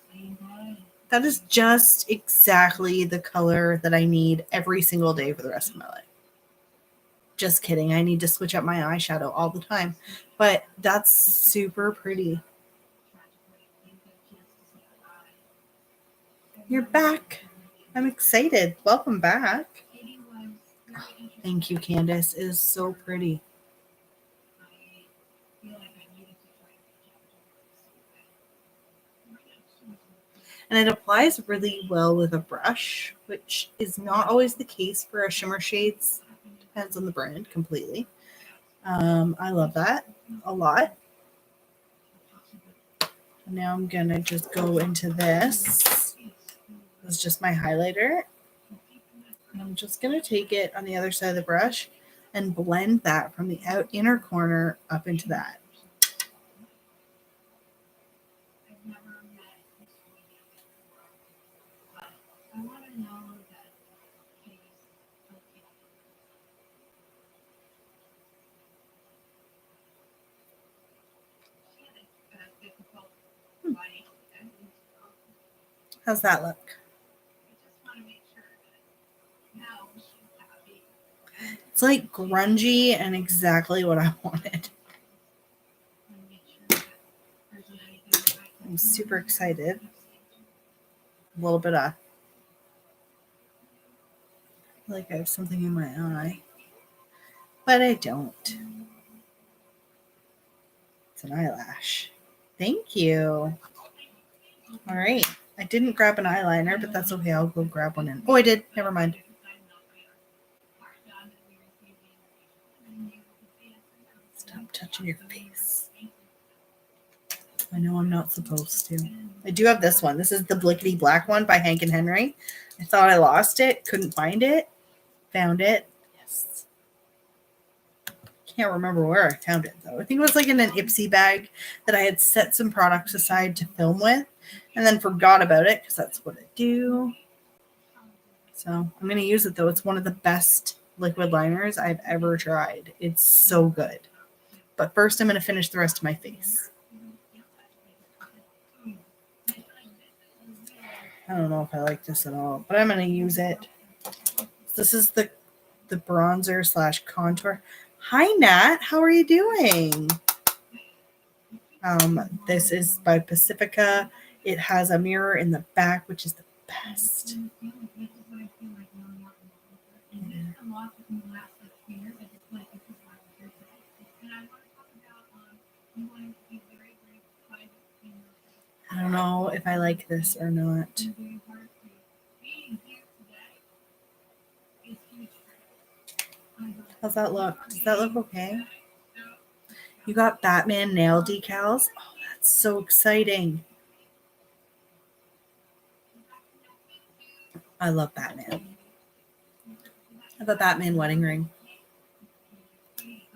That is just exactly the color that I need every single day for the rest of my life. Just kidding. I need to switch up my eyeshadow all the time. But that's super pretty. You're back. I'm excited. Welcome back. Thank you, Candace. It is so pretty. And it applies really well with a brush, which is not always the case for our shimmer shades. Depends on the brand completely. I love that a lot. Now I'm going to just go into this. This is just my highlighter. And I'm just going to take it on the other side of the brush and blend that from the inner corner up into that. How's that look? It's like grungy and exactly what I wanted. I'm super excited. A little bit of, I feel like I have something in my eye, but I don't. It's an eyelash. Thank you. All right. I didn't grab an eyeliner, but that's okay. I'll go grab one in. Oh, I did. Never mind. Stop touching your face. I know I'm not supposed to. I do have this one. This is the Blickety Black one by Hank and Henry. I thought I lost it. Couldn't find it. Found it. Yes. Can't remember where I found it, though. I think it was like in an Ipsy bag that I had set some products aside to film with and then forgot about it because that's what I do. So I'm going to use it, though. It's one of the best liquid liners I've ever tried. It's so good. But first, I'm going to finish the rest of my face. I don't know if I like this at all, but I'm going to use it. This is the bronzer / contour. Hi, Nat. How are you doing? This is by Pacifica. It has a mirror in the back, which is the best. I don't know if I like this or not. How's that look? Does that look okay? You got Batman nail decals? Oh, that's so exciting. I love Batman. I have a Batman wedding ring.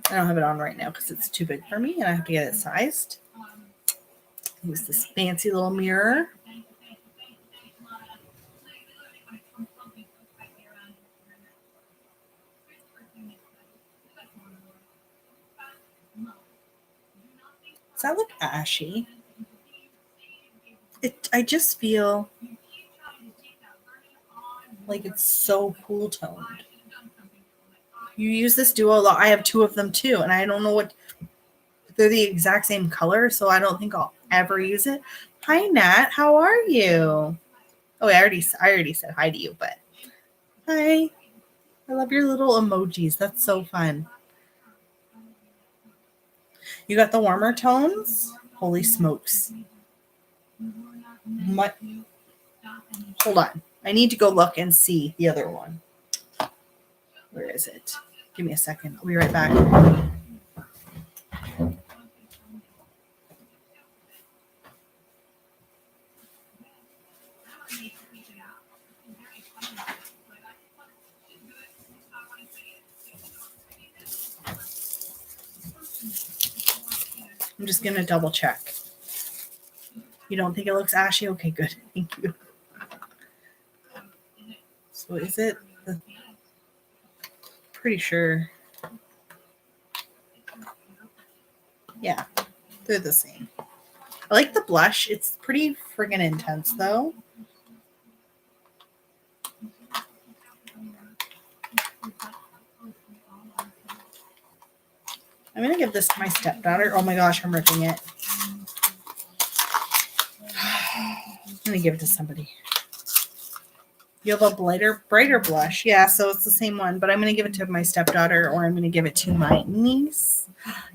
I don't have it on right now because it's too big for me and I have to get it sized. Use this fancy little mirror. Does that look ashy? I just feel like it's so cool toned. You use this duo a lot. I have two of them too, and I don't know what they're the exact same color, so I don't think I'll ever use it. Hi, Nat. How are you? Oh, I already said hi to you, but hi. I love your little emojis. That's so fun. You got the warmer tones? Holy smokes. Hold on. I need to go look and see the other one. Where is it? Give me a second. I'll be right back. I'm just going to double check. You don't think it looks ashy? Okay, good. Thank you. So is it? Pretty sure. Yeah. They're the same. I like the blush. It's pretty friggin' intense, though. I'm going to give this to my stepdaughter. Oh my gosh, I'm ripping it. I'm going to give it to somebody. You have a brighter blush. Yeah, so it's the same one, but I'm going to give it to my stepdaughter, or I'm going to give it to my niece.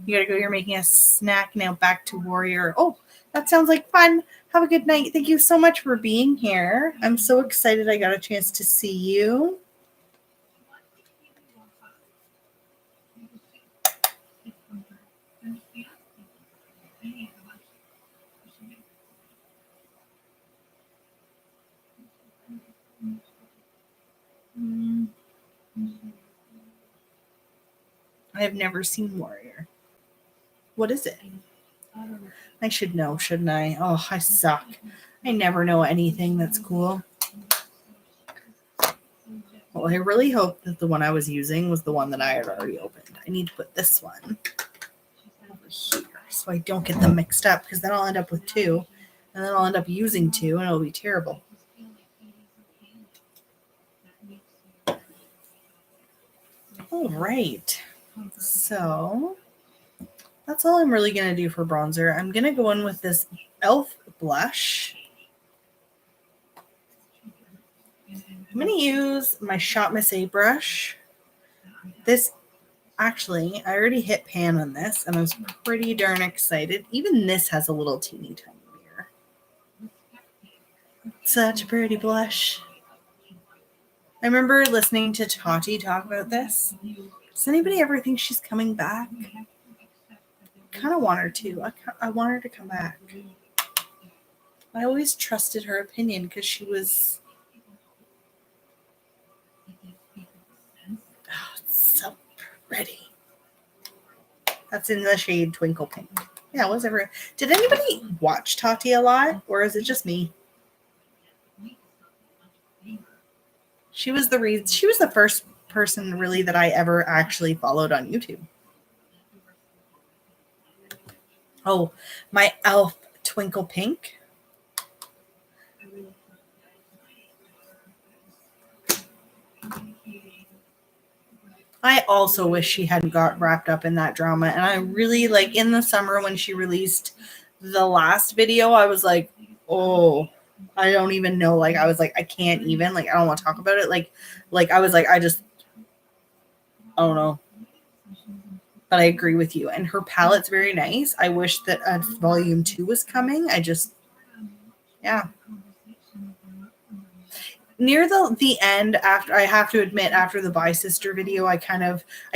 You got to go. You're making a snack now. Back to Warrior. Oh, that sounds like fun. Have a good night. Thank you so much for being here. I'm so excited I got a chance to see you. I have never seen Warrior. What is it? I should know, shouldn't I? Oh, I suck. I never know anything that's cool. Well, I really hope that the one I was using was the one that I had already opened. I need to put this one over here so I don't get them mixed up, because then I'll end up with two, and then I'll end up using two, and it'll be terrible. All right. So that's all I'm really going to do for bronzer. I'm going to go in with this e.l.f. blush. I'm going to use my Shot Miss A brush. This, actually, I already hit pan on this, and I was pretty darn excited. Even this has a little teeny tiny mirror. Such a pretty blush. I remember listening to Tati talk about this. Does anybody ever think she's coming back? I kind of want her to. I want her to come back. I always trusted her opinion because she was... Oh, it's so pretty. That's in the shade Twinkle Pink. Yeah, it was ever. Did anybody watch Tati a lot, or is it just me? She was the reason. She was the first person really that I ever actually followed on YouTube. Oh, my e.l.f. Twinkle Pink. I also wish she hadn't got wrapped up in that drama. And I really, like, in the summer when she released the last video, I was like, oh, I don't even know. Like, I was like, I can't even. Like, I don't want to talk about it. Like I was like, I don't know. But I agree with you. And her palette's very nice. I wish that volume 2 was coming. Yeah. Near the end, after, I have to admit, after the Bye Sister video, I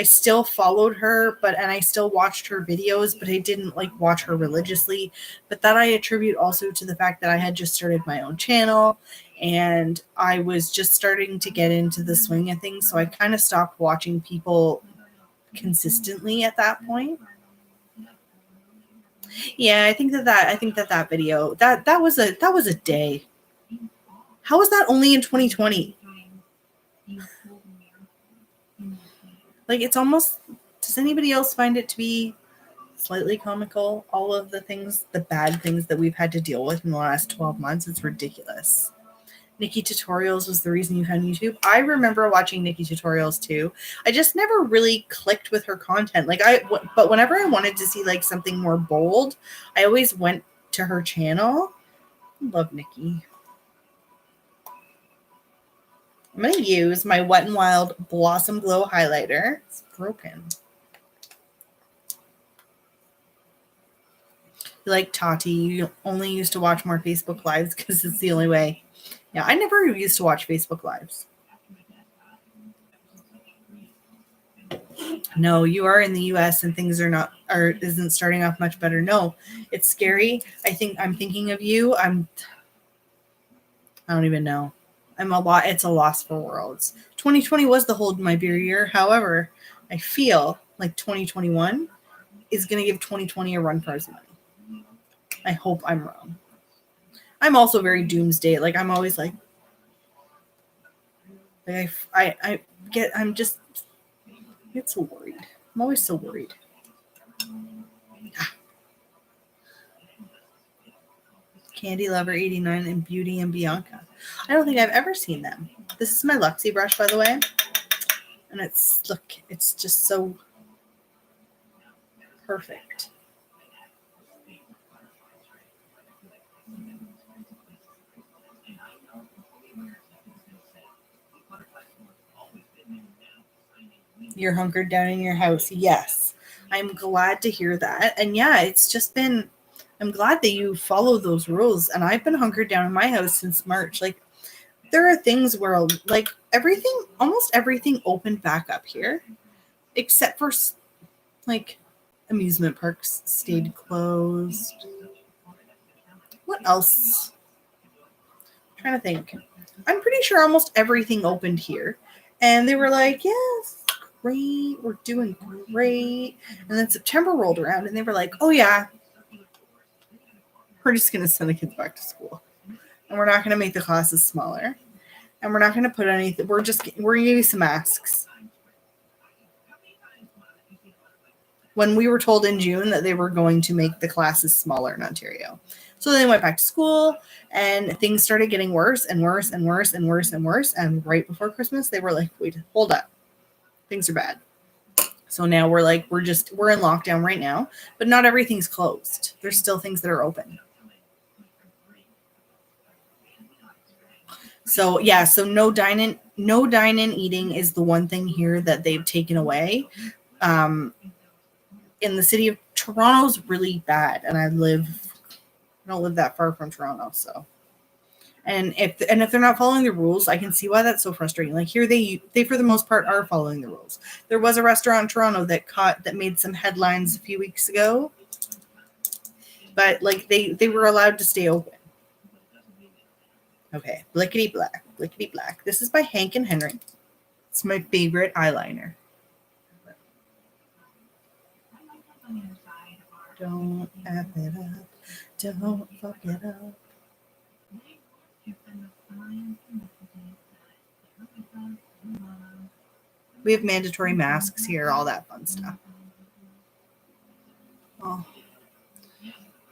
still followed her, and I still watched her videos, but I didn't like watch her religiously. But that I attribute also to the fact that I had just started my own channel, and I was just starting to get into the swing of things. So I kind of stopped watching people consistently at that point. Yeah, I think that video, that was a day. How was that only in 2020? Like, it's almost, does anybody else find it to be slightly comical? All of the bad things that we've had to deal with in the last 12 months, it's ridiculous. Nikki Tutorials was the reason you found YouTube. I remember watching Nikki Tutorials too. I just never really clicked with her content. But whenever I wanted to see like something more bold, I always went to her channel. I love Nikki. I'm going to use my Wet n Wild Blossom Glow highlighter. It's broken. Like Tati, you only used to watch more Facebook Lives because it's the only way. Yeah, I never used to watch Facebook Lives. No, you are in the US and things isn't starting off much better. No, it's scary. I'm thinking of you. I don't even know. It's a loss for worlds. 2020 was the hold my beer year. However, I feel like 2021 is going to give 2020 a run for its money. I hope I'm wrong. I'm also very doomsday. Like, I'm always like I get so worried. I'm always so worried. Candy Lover 89 and Beauty and Bianca. I don't think I've ever seen them. This is my Luxie brush, by the way. And it's, look, it's just so perfect. You're hunkered down in your house. Yes. I'm glad to hear that. And yeah, it's just been, I'm glad that you follow those rules. And I've been hunkered down in my house since March. Like, there are things where, like, everything, almost everything opened back up here, except for, like, amusement parks stayed closed. What else? I'm trying to think. I'm pretty sure almost everything opened here. And they were like, yes, great. We're doing great. And then September rolled around and they were like, oh, yeah, we're just going to send the kids back to school. And we're not going to make the classes smaller. And we're not going to put anything. We're going to give you some masks. When we were told in June that they were going to make the classes smaller in Ontario. So they went back to school and things started getting worse and worse and worse and worse and worse. And right before Christmas, they were like, wait, hold up. Things are bad. So now we're like, we're in lockdown right now, but not everything's closed. There's still things that are open. So yeah, so no dine-in eating is the one thing here that they've taken away. In the city of Toronto's really bad, and I don't live that far from Toronto, so. And if they're not following the rules, I can see why that's so frustrating. Like here, they for the most part are following the rules. There was a restaurant in Toronto that made some headlines a few weeks ago, but like they were allowed to stay open. Okay, blickety black, blickety black. This is by Hank and Henry. It's my favorite eyeliner. Don't F it up. Don't fuck it up. We have mandatory masks here, all that fun stuff. Oh,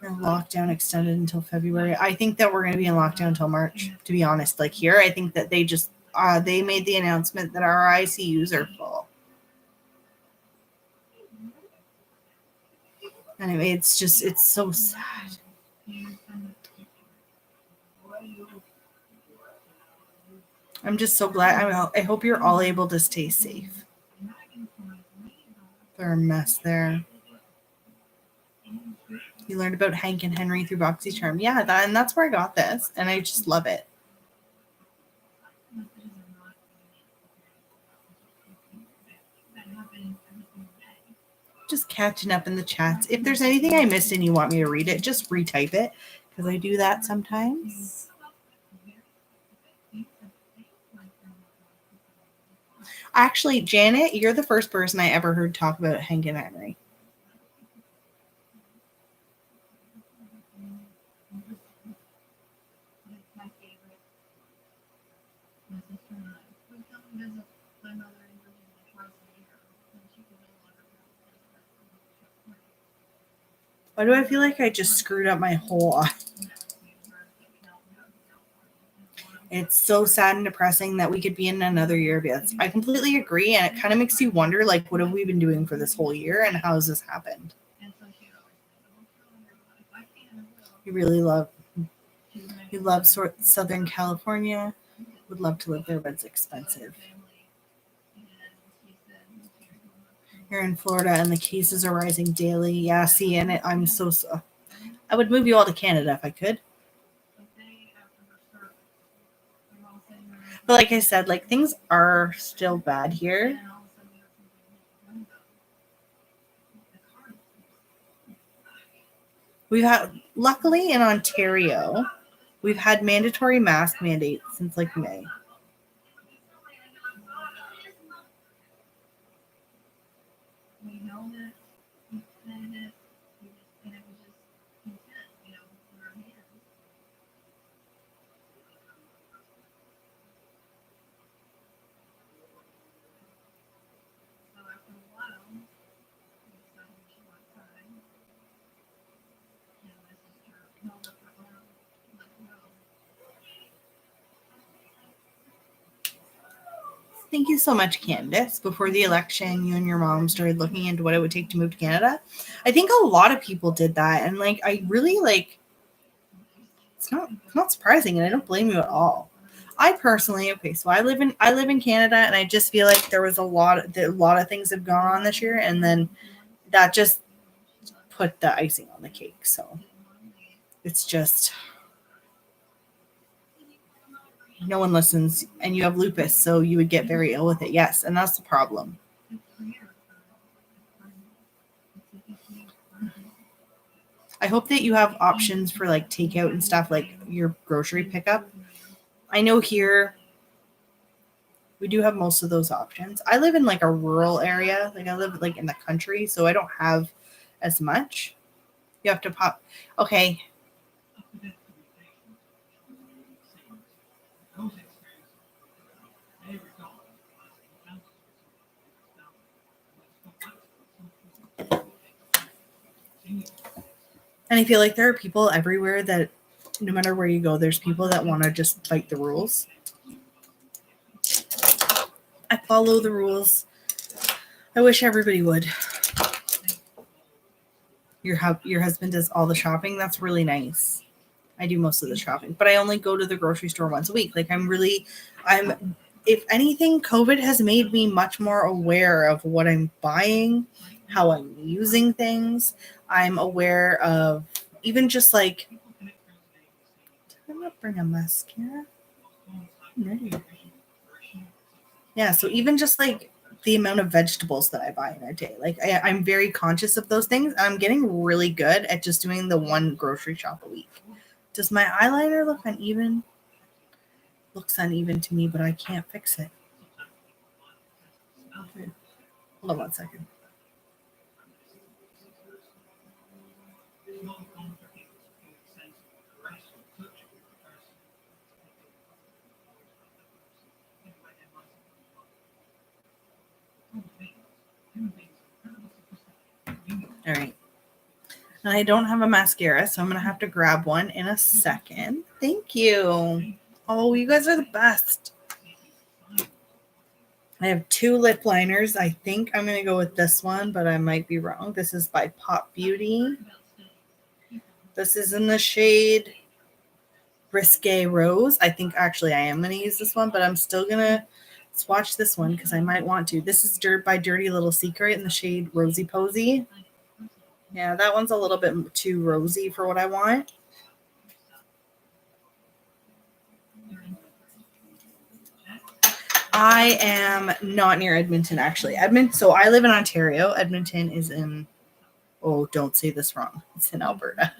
lockdown extended until February. I think that we're going to be in lockdown until March, to be honest. Like here, I think that they just, they made the announcement that our ICUs are full. Anyway, it's so sad. I'm just so glad. I hope you're all able to stay safe. They're a mess there. You learned about Hank and Henry through BoxyCharm. Yeah, and that's where I got this, and I just love it. Just catching up in the chats. If there's anything I missed and you want me to read it, just retype it, because I do that sometimes. Actually, Janet, you're the first person I ever heard talk about Hank and Henry. Why do I feel like I just screwed up my whole eye? It's so sad and depressing that we could be in another year of this. I completely agree, and it kind of makes you wonder, like, what have we been doing for this whole year, and how has this happened? You love Southern California. Would love to live there, but it's expensive. You're in Florida, and the cases are rising daily. Yeah, see, and I'm so. I would move you all to Canada if I could. But like I said, like things are still bad here. Luckily in Ontario, we've had mandatory mask mandates since like May. Thank you so much, Candace. Before the election, you and your mom started looking into what it would take to move to Canada. I think a lot of people did that. And like, I really like, it's not surprising. And I don't blame you at all. I personally, okay, so I live in Canada, and I just feel like there was a lot of things have gone on this year. And then that just put the icing on the cake. So it's just, no one listens, and you have lupus, so you would get very ill with it. Yes, and that's the problem. I hope that you have options for like takeout and stuff, like your grocery pickup. I know here we do have most of those options. I live in like a rural area, like I live like in the country, so I don't have as much. You have to pop. Okay. And I feel like there are people everywhere that no matter where you go, there's people that want to just fight the rules. I follow the rules. I wish everybody would. Your husband does all the shopping. That's really nice. I do most of the shopping, but I only go to the grocery store once a week. Like if anything, COVID has made me much more aware of what I'm buying, how I'm using things. I'm aware of even just like, did I not bring a mascara? No. Yeah, so even just like the amount of vegetables that I buy in a day, like I'm very conscious of those things. I'm getting really good at just doing the one grocery shop a week. Does my eyeliner look uneven? Looks uneven to me, but I can't fix it. Okay. Hold on 1 second. All right. And I don't have a mascara, so I'm going to have to grab one in a second. Thank you. Oh, you guys are the best. I have 2 lip liners. I think I'm going to go with this one, but I might be wrong. This is by Pop Beauty. This is in the shade Risque Rose. I think actually I am going to use this one, but I'm still going to swatch this one because I might want to. This is by Dirty Little Secret in the shade Rosy Posy. Yeah, that one's a little bit too rosy for what I want. I am not near Edmonton, actually. So I live in Ontario. Edmonton is in, oh, don't say this wrong. It's in Alberta.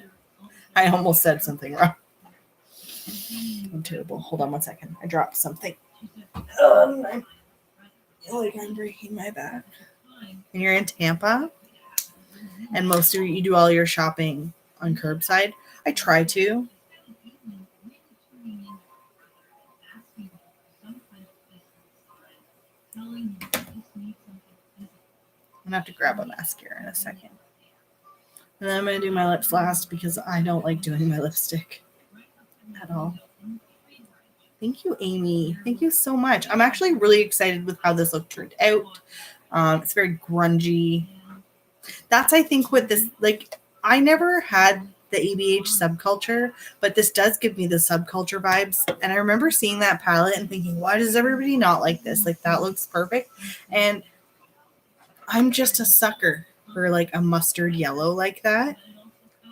I almost said something wrong. I'm terrible. Hold on 1 second. I dropped something. I feel like I'm breaking my back. And you're in Tampa? And most of you do all your shopping on curbside? I try to. I'm going to have to grab a mascara in a second. And then I'm going to do my lips last because I don't like doing my lipstick at all. Thank you, Amy. Thank you so much. I'm actually really excited with how this look turned out. It's very grungy. That's, I think, what this, like, I never had the ABH subculture, but this does give me the subculture vibes. And I remember seeing that palette and thinking, why does everybody not like this? Like, that looks perfect. And I'm just a sucker for like a mustard yellow like that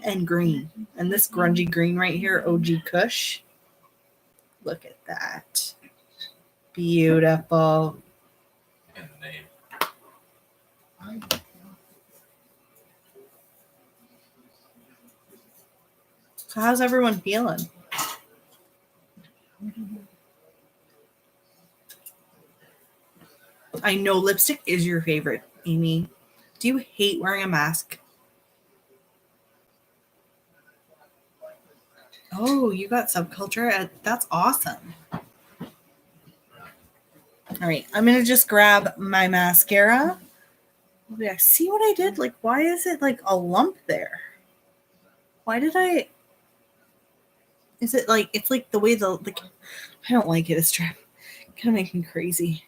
and green. And this grungy green right here, OG Kush. Look at that. Beautiful. So how's everyone feeling? I know lipstick is your favorite, Amy. Do you hate wearing a mask? Oh, you got subculture? That's awesome. All right, I'm going to just grab my mascara. Yeah, see what I did? Like, why is it like a lump there? Why did I... Is it like... It's like the way the... Like, I don't like it. It's kind of making me crazy.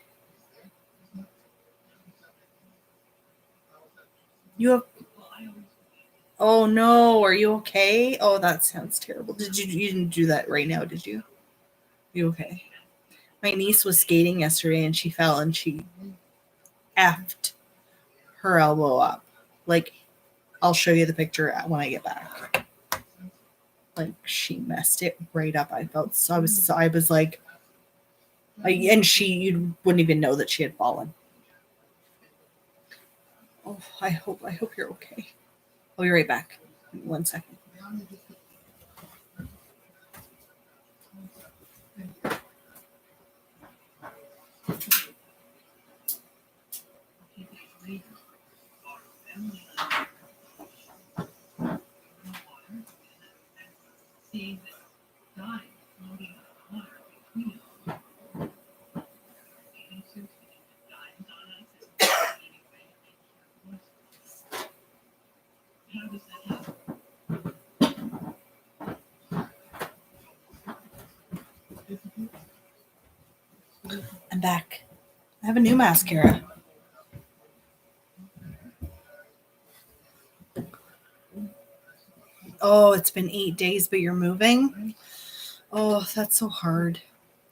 You have. Oh no, are you okay? Oh, that sounds terrible. You didn't do that right now, did you? You okay? My niece was skating yesterday and she fell and she effed her elbow up. Like, I'll show you the picture when I get back. Like, she messed it right up. I was like, and you wouldn't even know that she had fallen. Oh, I hope you're okay. I'll be right back. 1 second. I'm back. I have a new mascara. Oh, it's been 8 days, but you're moving? Oh, that's so hard.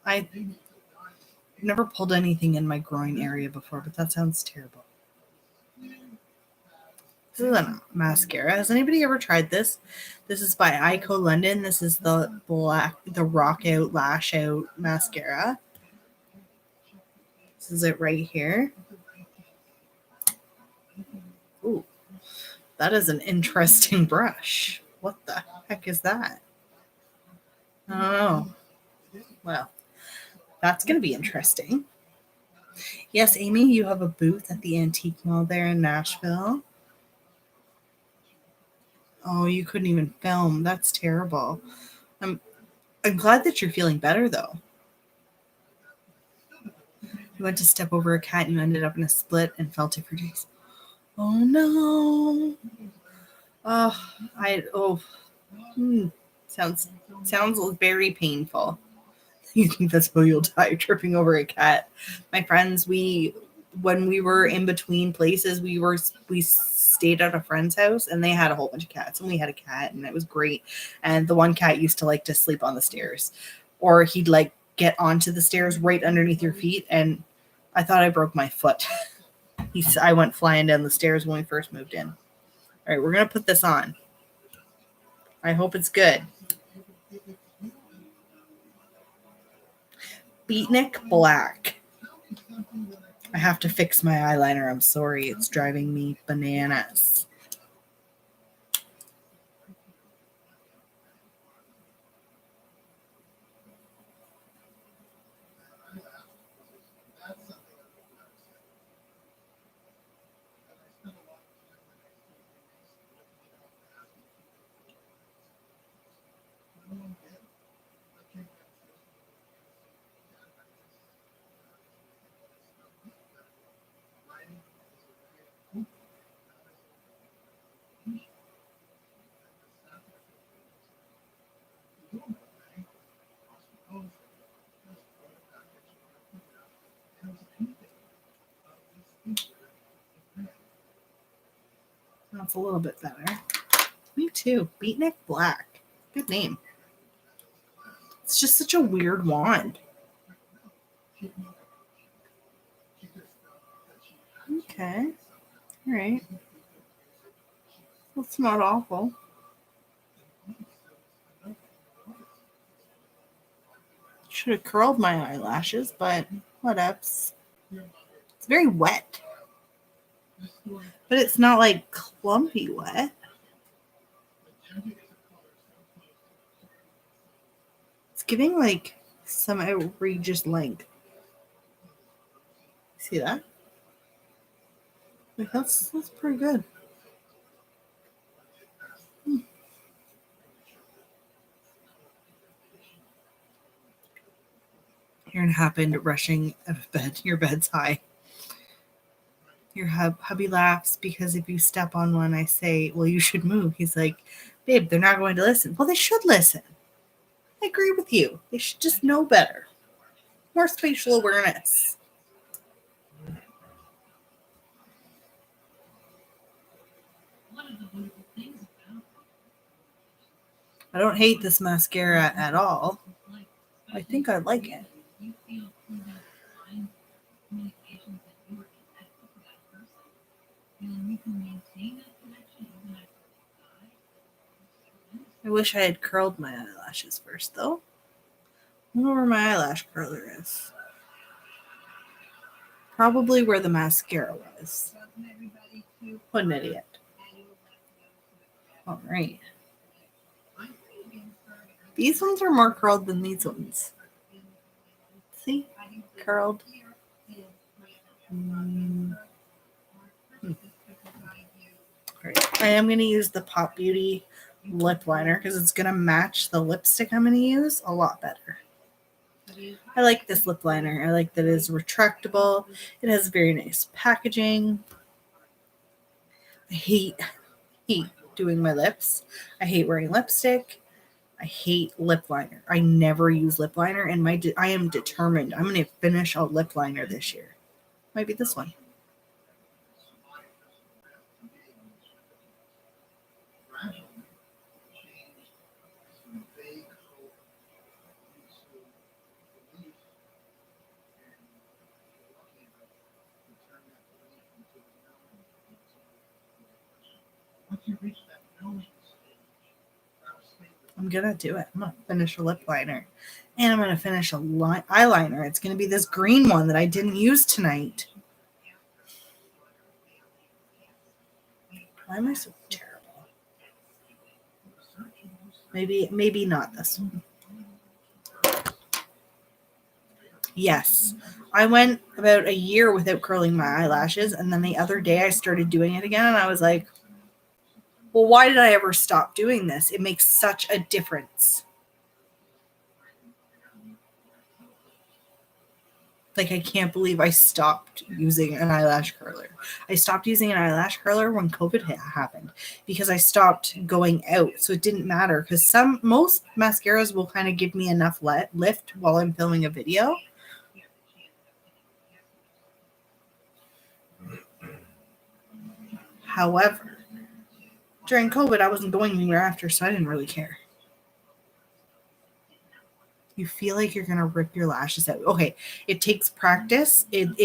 I've never pulled anything in my groin area before, but that sounds terrible. This is a mascara. Has anybody ever tried this? This is by Ico London. This is the Rock Out Lash Out mascara. This is it right here. Ooh, that is an interesting brush. What the heck is that? I don't know. Well, that's going to be interesting. Yes, Amy, you have a booth at the Antique Mall there in Nashville. Oh, you couldn't even film. That's terrible. I'm glad that you're feeling better, though. You went to step over a cat and you ended up in a split and felt it for days. Oh, no. Sounds very painful. You think that's how you'll die, tripping over a cat? My friends, when we were in between places, we stayed at a friend's house and they had a whole bunch of cats and we had a cat and it was great. And the one cat used to like to sleep on the stairs, or he'd like get onto the stairs right underneath your feet. And I thought I broke my foot. I went flying down the stairs when we first moved in. All right, we're going to put this on. I hope it's good. Beatnik Black. I have to fix my eyeliner. I'm sorry. It's driving me bananas. That's a little bit better. Me too. Beatnik Black. Good name. It's just such a weird wand. Okay. All right. That's not awful. Should have curled my eyelashes, but whatevs. It's very wet. But it's not like clumpy wet. It's giving like some outrageous length. See that? Like that's pretty good. You're gonna happen rushing out of bed. Your bed's high. Your hubby laughs because if you step on one, I say, well, you should move. He's like, babe, they're not going to listen. Well, they should listen. I agree with you. They should just know better. More spatial awareness. I don't hate this mascara at all. I think I like it. I wish I had curled my eyelashes first, though. I don't know where my eyelash curler is. Probably where the mascara was. What an idiot. All right. These ones are more curled than these ones. See? Curled. Alright. I am going to use the Pop Beauty lip liner because it's going to match the lipstick I'm going to use a lot better. I like this lip liner. I like that it is retractable. It has very nice packaging. I hate doing my lips. I hate wearing lipstick. I hate lip liner. I never use lip liner, and I am determined. I'm going to finish a lip liner this year. Might be this one. I'm going to do it. I'm going to finish a lip liner. And I'm going to finish a eyeliner. It's going to be this green one that I didn't use tonight. Why am I so terrible? Maybe not this one. Yes. I went about a year without curling my eyelashes, and then the other day I started doing it again, and I was like, well, why did I ever stop doing this? It makes such a difference. Like, I can't believe I stopped using an eyelash curler. I stopped using an eyelash curler when COVID happened because I stopped going out. So it didn't matter because most mascaras will kind of give me enough lift while I'm filming a video. However, during COVID, I wasn't going anywhere after, so I didn't really care. You feel like you're going to rip your lashes out. Okay, it takes practice. It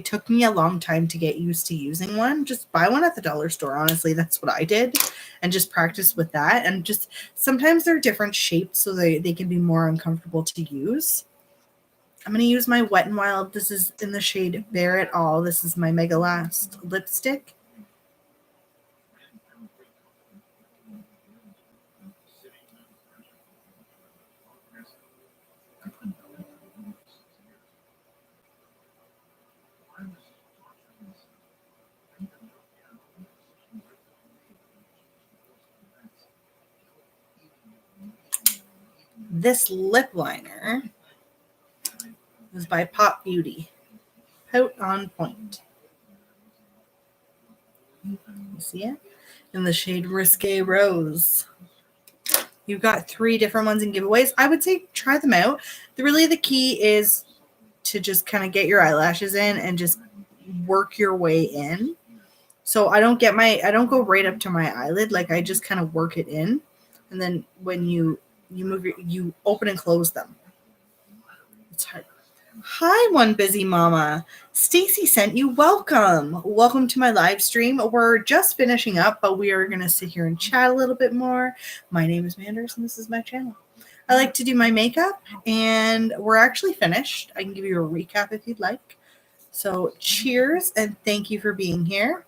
took me a long time to get used to using one. Just buy one at the dollar store. Honestly, that's what I did. And just practice with that. And just sometimes they're different shapes, so they can be more uncomfortable to use. I'm going to use my Wet n Wild. This is in the shade Bare It All. This is my Mega Last lipstick. This lip liner is by Pop Beauty. Pout on Point. You see it? In the shade Risque Rose. You've got 3 different ones in giveaways. I would say try them out. Really the key is to just kind of get your eyelashes in and just work your way in. So I don't go right up to my eyelid. Like I just kind of work it in. And then when you open and close them. It's hard. Hi, One Busy Mama. Stacy sent you. Welcome to my live stream. We're just finishing up, but we are going to sit here and chat a little bit more. My name is Manders, and this is my channel. I like to do my makeup, and we're actually finished. I can give you a recap if you'd like. So cheers, and thank you for being here.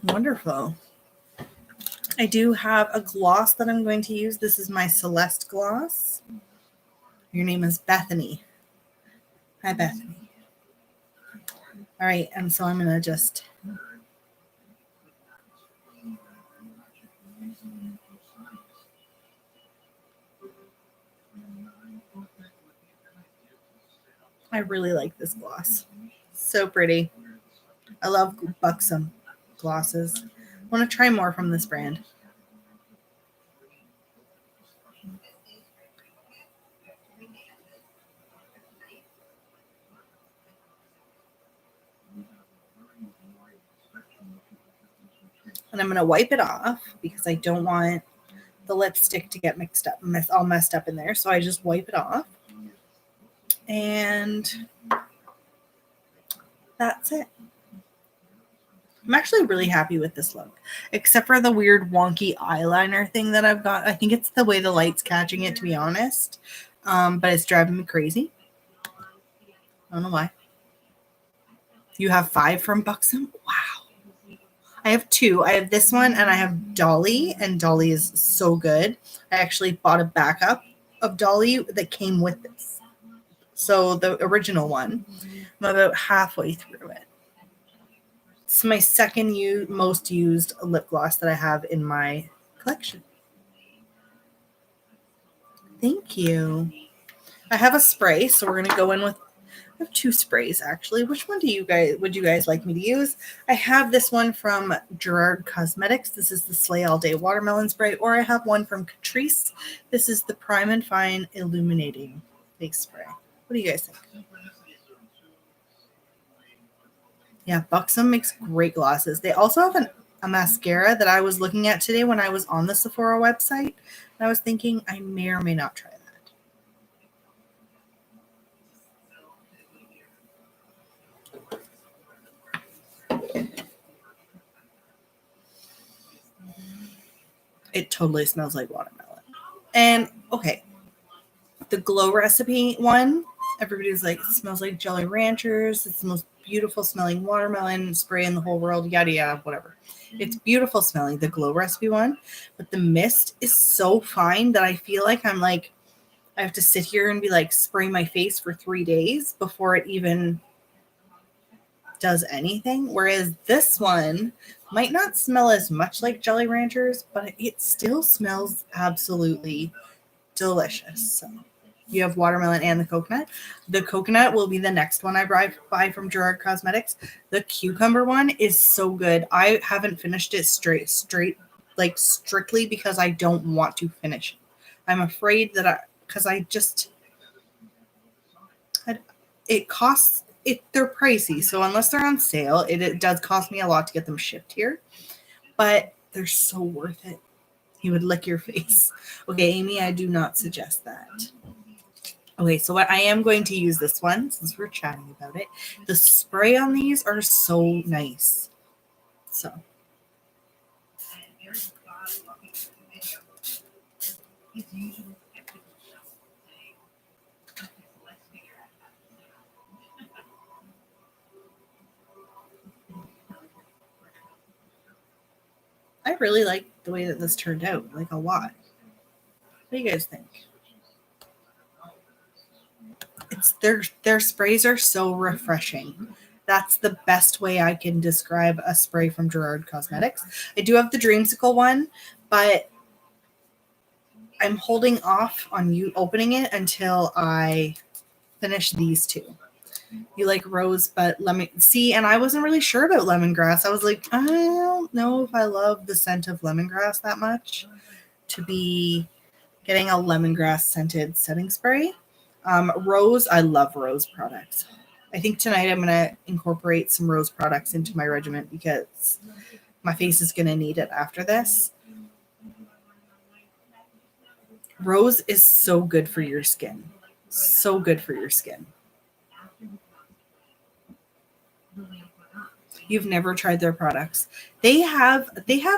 Wonderful. I do have a gloss that I'm going to use. This is my Celeste gloss. Your name is Bethany. Hi, Bethany. All right, and so I'm going to just... I really like this gloss. So pretty. I love buxom glosses. I want to try more from this brand. And I'm going to wipe it off because I don't want the lipstick to get mixed up, all messed up in there. So I just wipe it off. And that's it. I'm actually really happy with this look, except for the weird wonky eyeliner thing that I've got. I think it's the way the light's catching it, to be honest. But it's driving me crazy. I don't know why. You have 5 from Buxom? Wow. I have 2. I have this one and I have Dolly, and Dolly is so good. I actually bought a backup of Dolly that came with this. So the original one, I'm about halfway through it. It's my second most used lip gloss that I have in my collection. Thank you. I have a spray, so we're going to go in with, I have 2 sprays actually. Which one would you guys like me to use? I have this one from Gerard Cosmetics. This is the Slay All Day Watermelon Spray, or I have one from Catrice. This is the Prime and Fine Illuminating Face Spray. What do you guys think? Yeah, Buxom makes great glosses. They also have a mascara that I was looking at today when I was on the Sephora website. And I was thinking I may or may not try that. It totally smells like watermelon. And okay, the Glow Recipe one, everybody's like, it smells like Jolly Ranchers. It's the most beautiful smelling watermelon spray in the whole world, yada yada, whatever. It's beautiful smelling, the Glow Recipe one, but the mist is so fine that I feel like I have to sit here and be like spray my face for 3 days before it even does anything. Whereas this one might not smell as much like Jolly Ranchers, but it still smells absolutely delicious. So you have watermelon and the coconut. The coconut will be the next one I buy from Gerard Cosmetics. The cucumber one is so good. I haven't finished it straight, like strictly because I don't want to finish it. I'm afraid that it costs they're pricey. So unless they're on sale, it does cost me a lot to get them shipped here, but they're so worth it. You would lick your face. Okay, Amy, I do not suggest that. Okay, so what I am going to use this one since we're chatting about it. The spray on these are so nice. So I really like the way that this turned out, like a lot. What do you guys think? It's their sprays are so refreshing. That's the best way I can describe a spray from Gerard Cosmetics. I do have the Dreamsicle one, but I'm holding off on you opening it until I finish these 2. You like rose, but lemon. See, and I wasn't really sure about lemongrass. I was like, I don't know if I love the scent of lemongrass that much to be getting a lemongrass scented setting spray. Rose, I love rose products. I think tonight I'm going to incorporate some rose products into my regimen because my face is going to need it after this. Rose is so good for your skin. So good for your skin. You've never tried their products. They have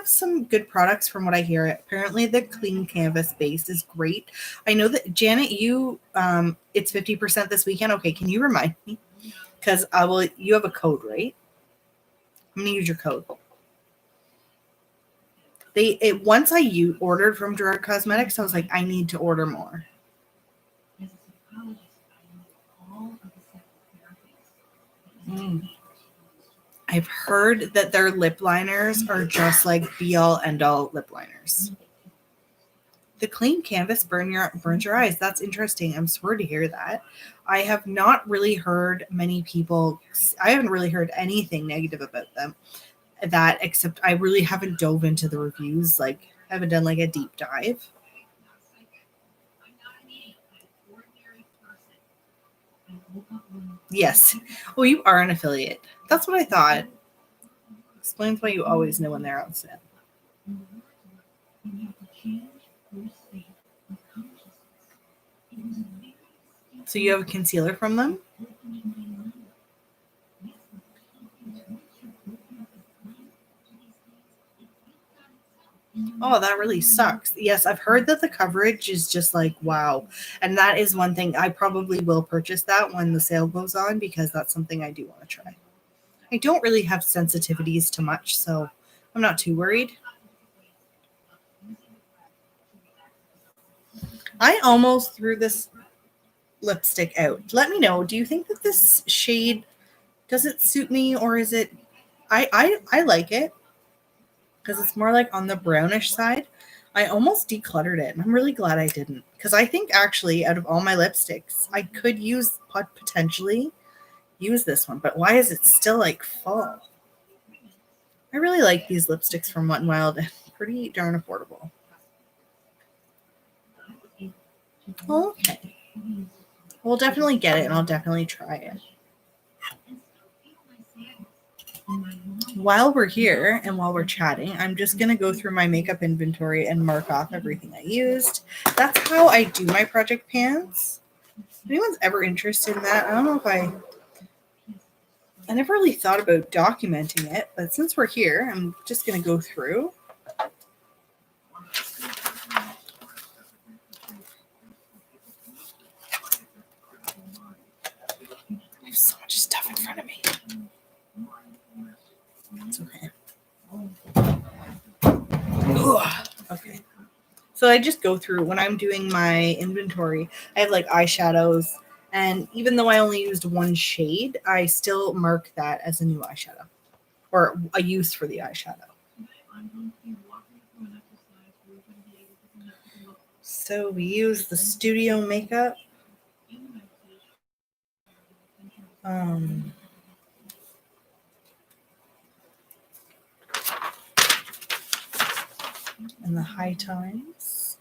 some good products from what I hear. Apparently the clean canvas base is great. I know that Janet, you it's 50% this weekend. Okay, can you remind me? Because you have a code, right? I'm gonna use your code. Once I ordered from Gerard Cosmetics, I was like, I need to order more. I've heard that their lip liners are just like be all end all lip liners. The clean canvas burns your eyes. That's interesting. I'm sorry to hear that. I have not really heard many people. I haven't really heard anything negative about them. Except I really haven't dove into the reviews. Like I haven't done like a deep dive. Yes. Well, you are an affiliate. That's what I thought. Explains why you always know when they're out of sale. So you have a concealer from them? Oh, that really sucks. Yes, I've heard that the coverage is just like, wow. And that is one thing. I probably will purchase that when the sale goes on because that's something I do want to try. I don't really have sensitivities to much, so I'm not too worried. I almost threw this lipstick out. Let me know. Do you think that this shade, does it suit me, or is it, I like it because it's more like on the brownish side. I almost decluttered it, and I'm really glad I didn't, because I think actually out of all my lipsticks, I could potentially use this one, but why is it still like full? I really like these lipsticks from Wet n Wild. Pretty darn affordable. Okay. We'll definitely get it, and I'll definitely try it. While we're here and while we're chatting, I'm just going to go through my makeup inventory and mark off everything I used. That's how I do my project pans. If anyone's ever interested in that, I don't know if I never really thought about documenting it, but since we're here, I'm just going to go through. I have so much stuff in front of me. It's okay. Ugh. Okay. So I just go through when I'm doing my inventory. I have like eyeshadows, and even though I only used one shade, I still mark that as a new eyeshadow or a use for the eyeshadow. So we use the Studio Makeup. And the High Times.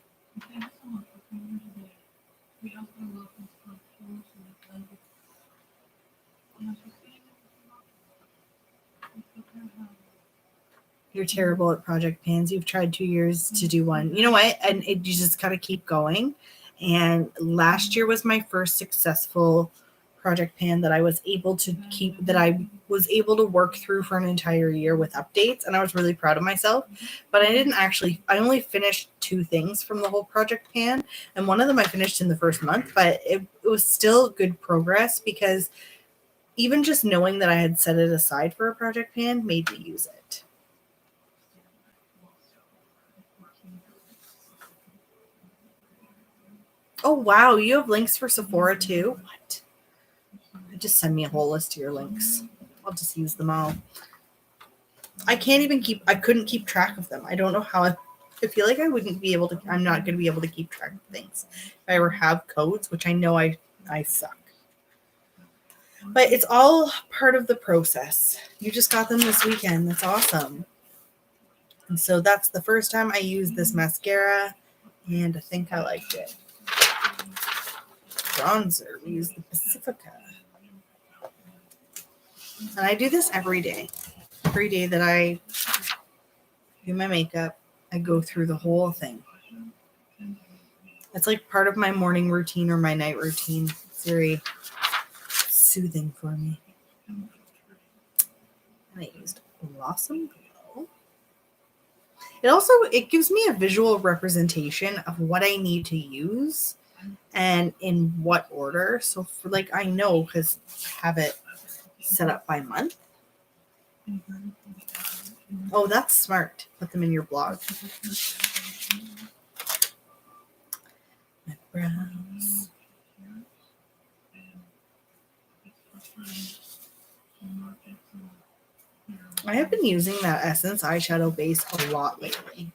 You're terrible at project pans. You've tried 2 years to do one. You know what? And you just gotta keep going. And last year was my first successful project pan that I was able to keep, that I was able to work through for an entire year with updates. And I was really proud of myself. But I only finished 2 things from the whole project pan. And one of them I finished in the first month, but it was still good progress because even just knowing that I had set it aside for a project pan made me use it. Oh, wow. You have links for Sephora too? What? Just send me a whole list of your links. I'll just use them all. I couldn't keep track of them. I don't know how. I feel like I'm not going to be able to keep track of things. If I ever have codes, which I know I suck. But it's all part of the process. You just got them this weekend. That's awesome. And so that's the first time I used this mascara, and I think I liked it. Bronzer, we use the Pacifica. And I do this every day. Every day that I do my makeup, I go through the whole thing. It's like part of my morning routine or my night routine. It's very soothing for me. And I used Blossom Glow. It gives me a visual representation of what I need to use and in what order. So I know because I have it set up by month. Oh, that's smart. Put them in your blog. My brows. I have been using that Essence eyeshadow base a lot lately.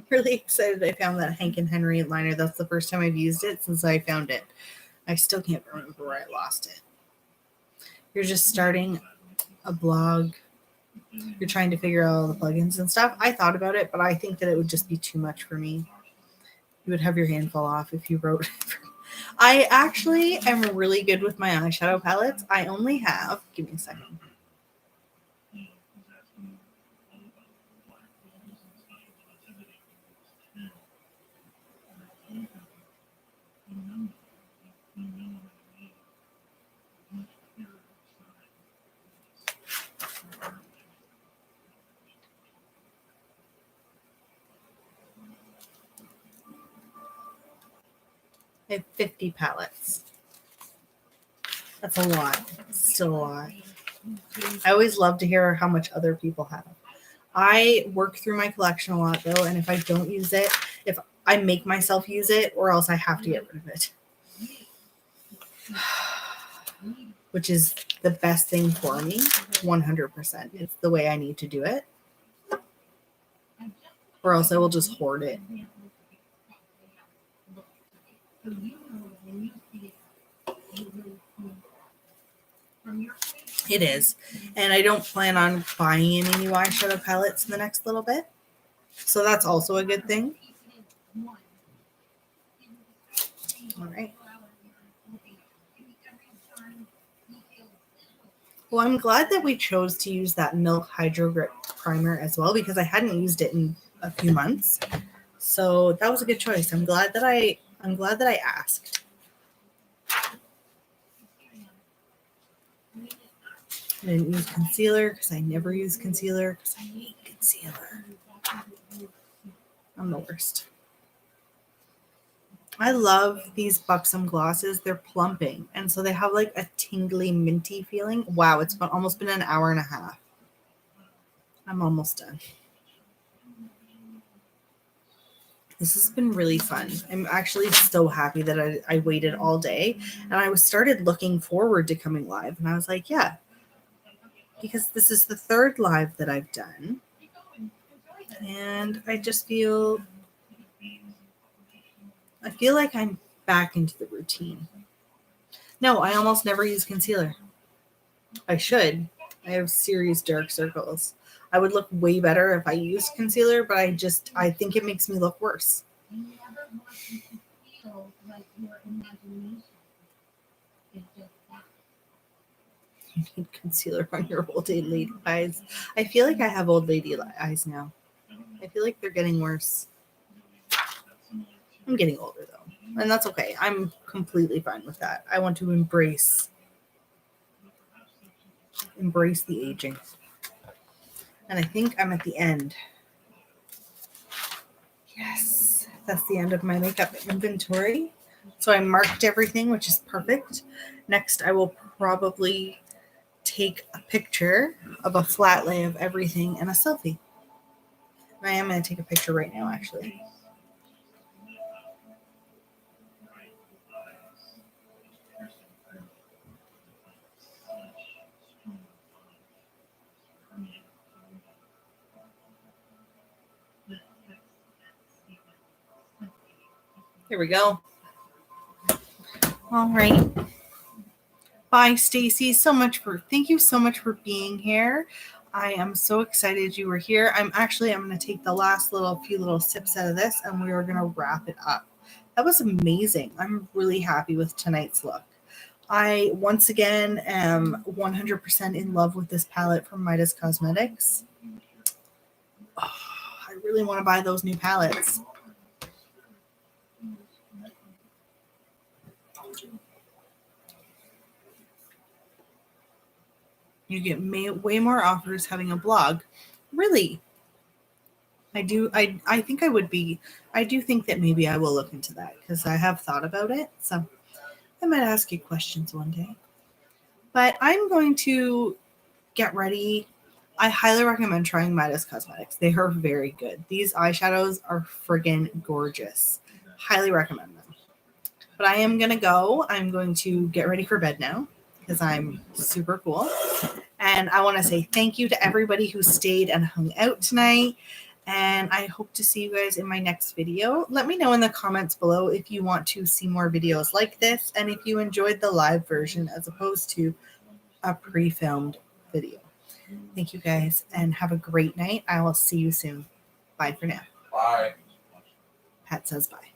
Really excited I found that Hank and Henry liner. That's the first time I've used it since I found it. I still can't remember where I lost it. You're just starting a blog. you're trying to figure out all the plugins and stuff. I thought about it, but I think that it would just be too much for me. You would have your hand fall off if you wrote. I actually am really good with my eyeshadow palettes. I only have, give me a second. I have 50 palettes. That's a lot. It's still a lot. I always love to hear how much other people have. I work through my collection a lot though, and if I don't use it, if I make myself use it, or else I have to get rid of it. Which is the best thing for me, 100%. It's the way I need to do it. Or else I will just hoard it. It is. And I don't plan on buying any new eyeshadow palettes in the next little bit. So that's also a good thing. All right. Well, I'm glad that we chose to use that Milk Hydro Grip primer as well, because I hadn't used it in a few months. So that was a good choice. I'm glad that I asked. I didn't use concealer because I never use concealer because I hate concealer. I'm the worst. I love these Buxom glosses. They're plumping. And so they have like a tingly, minty feeling. Wow, it's almost been an hour and a half. I'm almost done. This has been really fun. I'm actually so happy that I waited all day. And I started looking forward to coming live. And I was like, yeah. Because this is the third live that I've done. And I just feel like I'm back into the routine. No, I almost never use concealer. I should. I have serious dark circles. I would look way better if I used concealer, but I think it makes me look worse. You need concealer on your old lady eyes. I feel like I have old lady eyes now. I feel like they're getting worse. I'm getting older though, and that's okay. I'm completely fine with that. I want to embrace the aging. And I think I'm at the end. Yes, that's the end of my makeup inventory. So I marked everything, which is perfect. Next, I will probably take a picture of a flat lay of everything and a selfie. I am going to take a picture right now, actually. There we go. All right. Bye, Stacy. Thank you so much for being here. I am so excited you were here. I'm going to take the last few little sips out of this, and we are going to wrap it up. That was amazing. I'm really happy with tonight's look. I, once again, am 100% in love with this palette from Midas Cosmetics. Oh, I really want to buy those new palettes. You get way more offers having a blog. Really? I do. I think I would be. I do think that maybe I will look into that because I have thought about it. So I might ask you questions one day. But I'm going to get ready. I highly recommend trying Midas Cosmetics. They are very good. These eyeshadows are friggin' gorgeous. Highly recommend them. But I am going to go. I'm going to get ready for bed now because I'm super cool. And I want to say thank you to everybody who stayed and hung out tonight. And I hope to see you guys in my next video. Let me know in the comments below if you want to see more videos like this and if you enjoyed the live version as opposed to a pre-filmed video. Thank you guys and have a great night. I will see you soon. Bye for now. Bye. Pat says bye.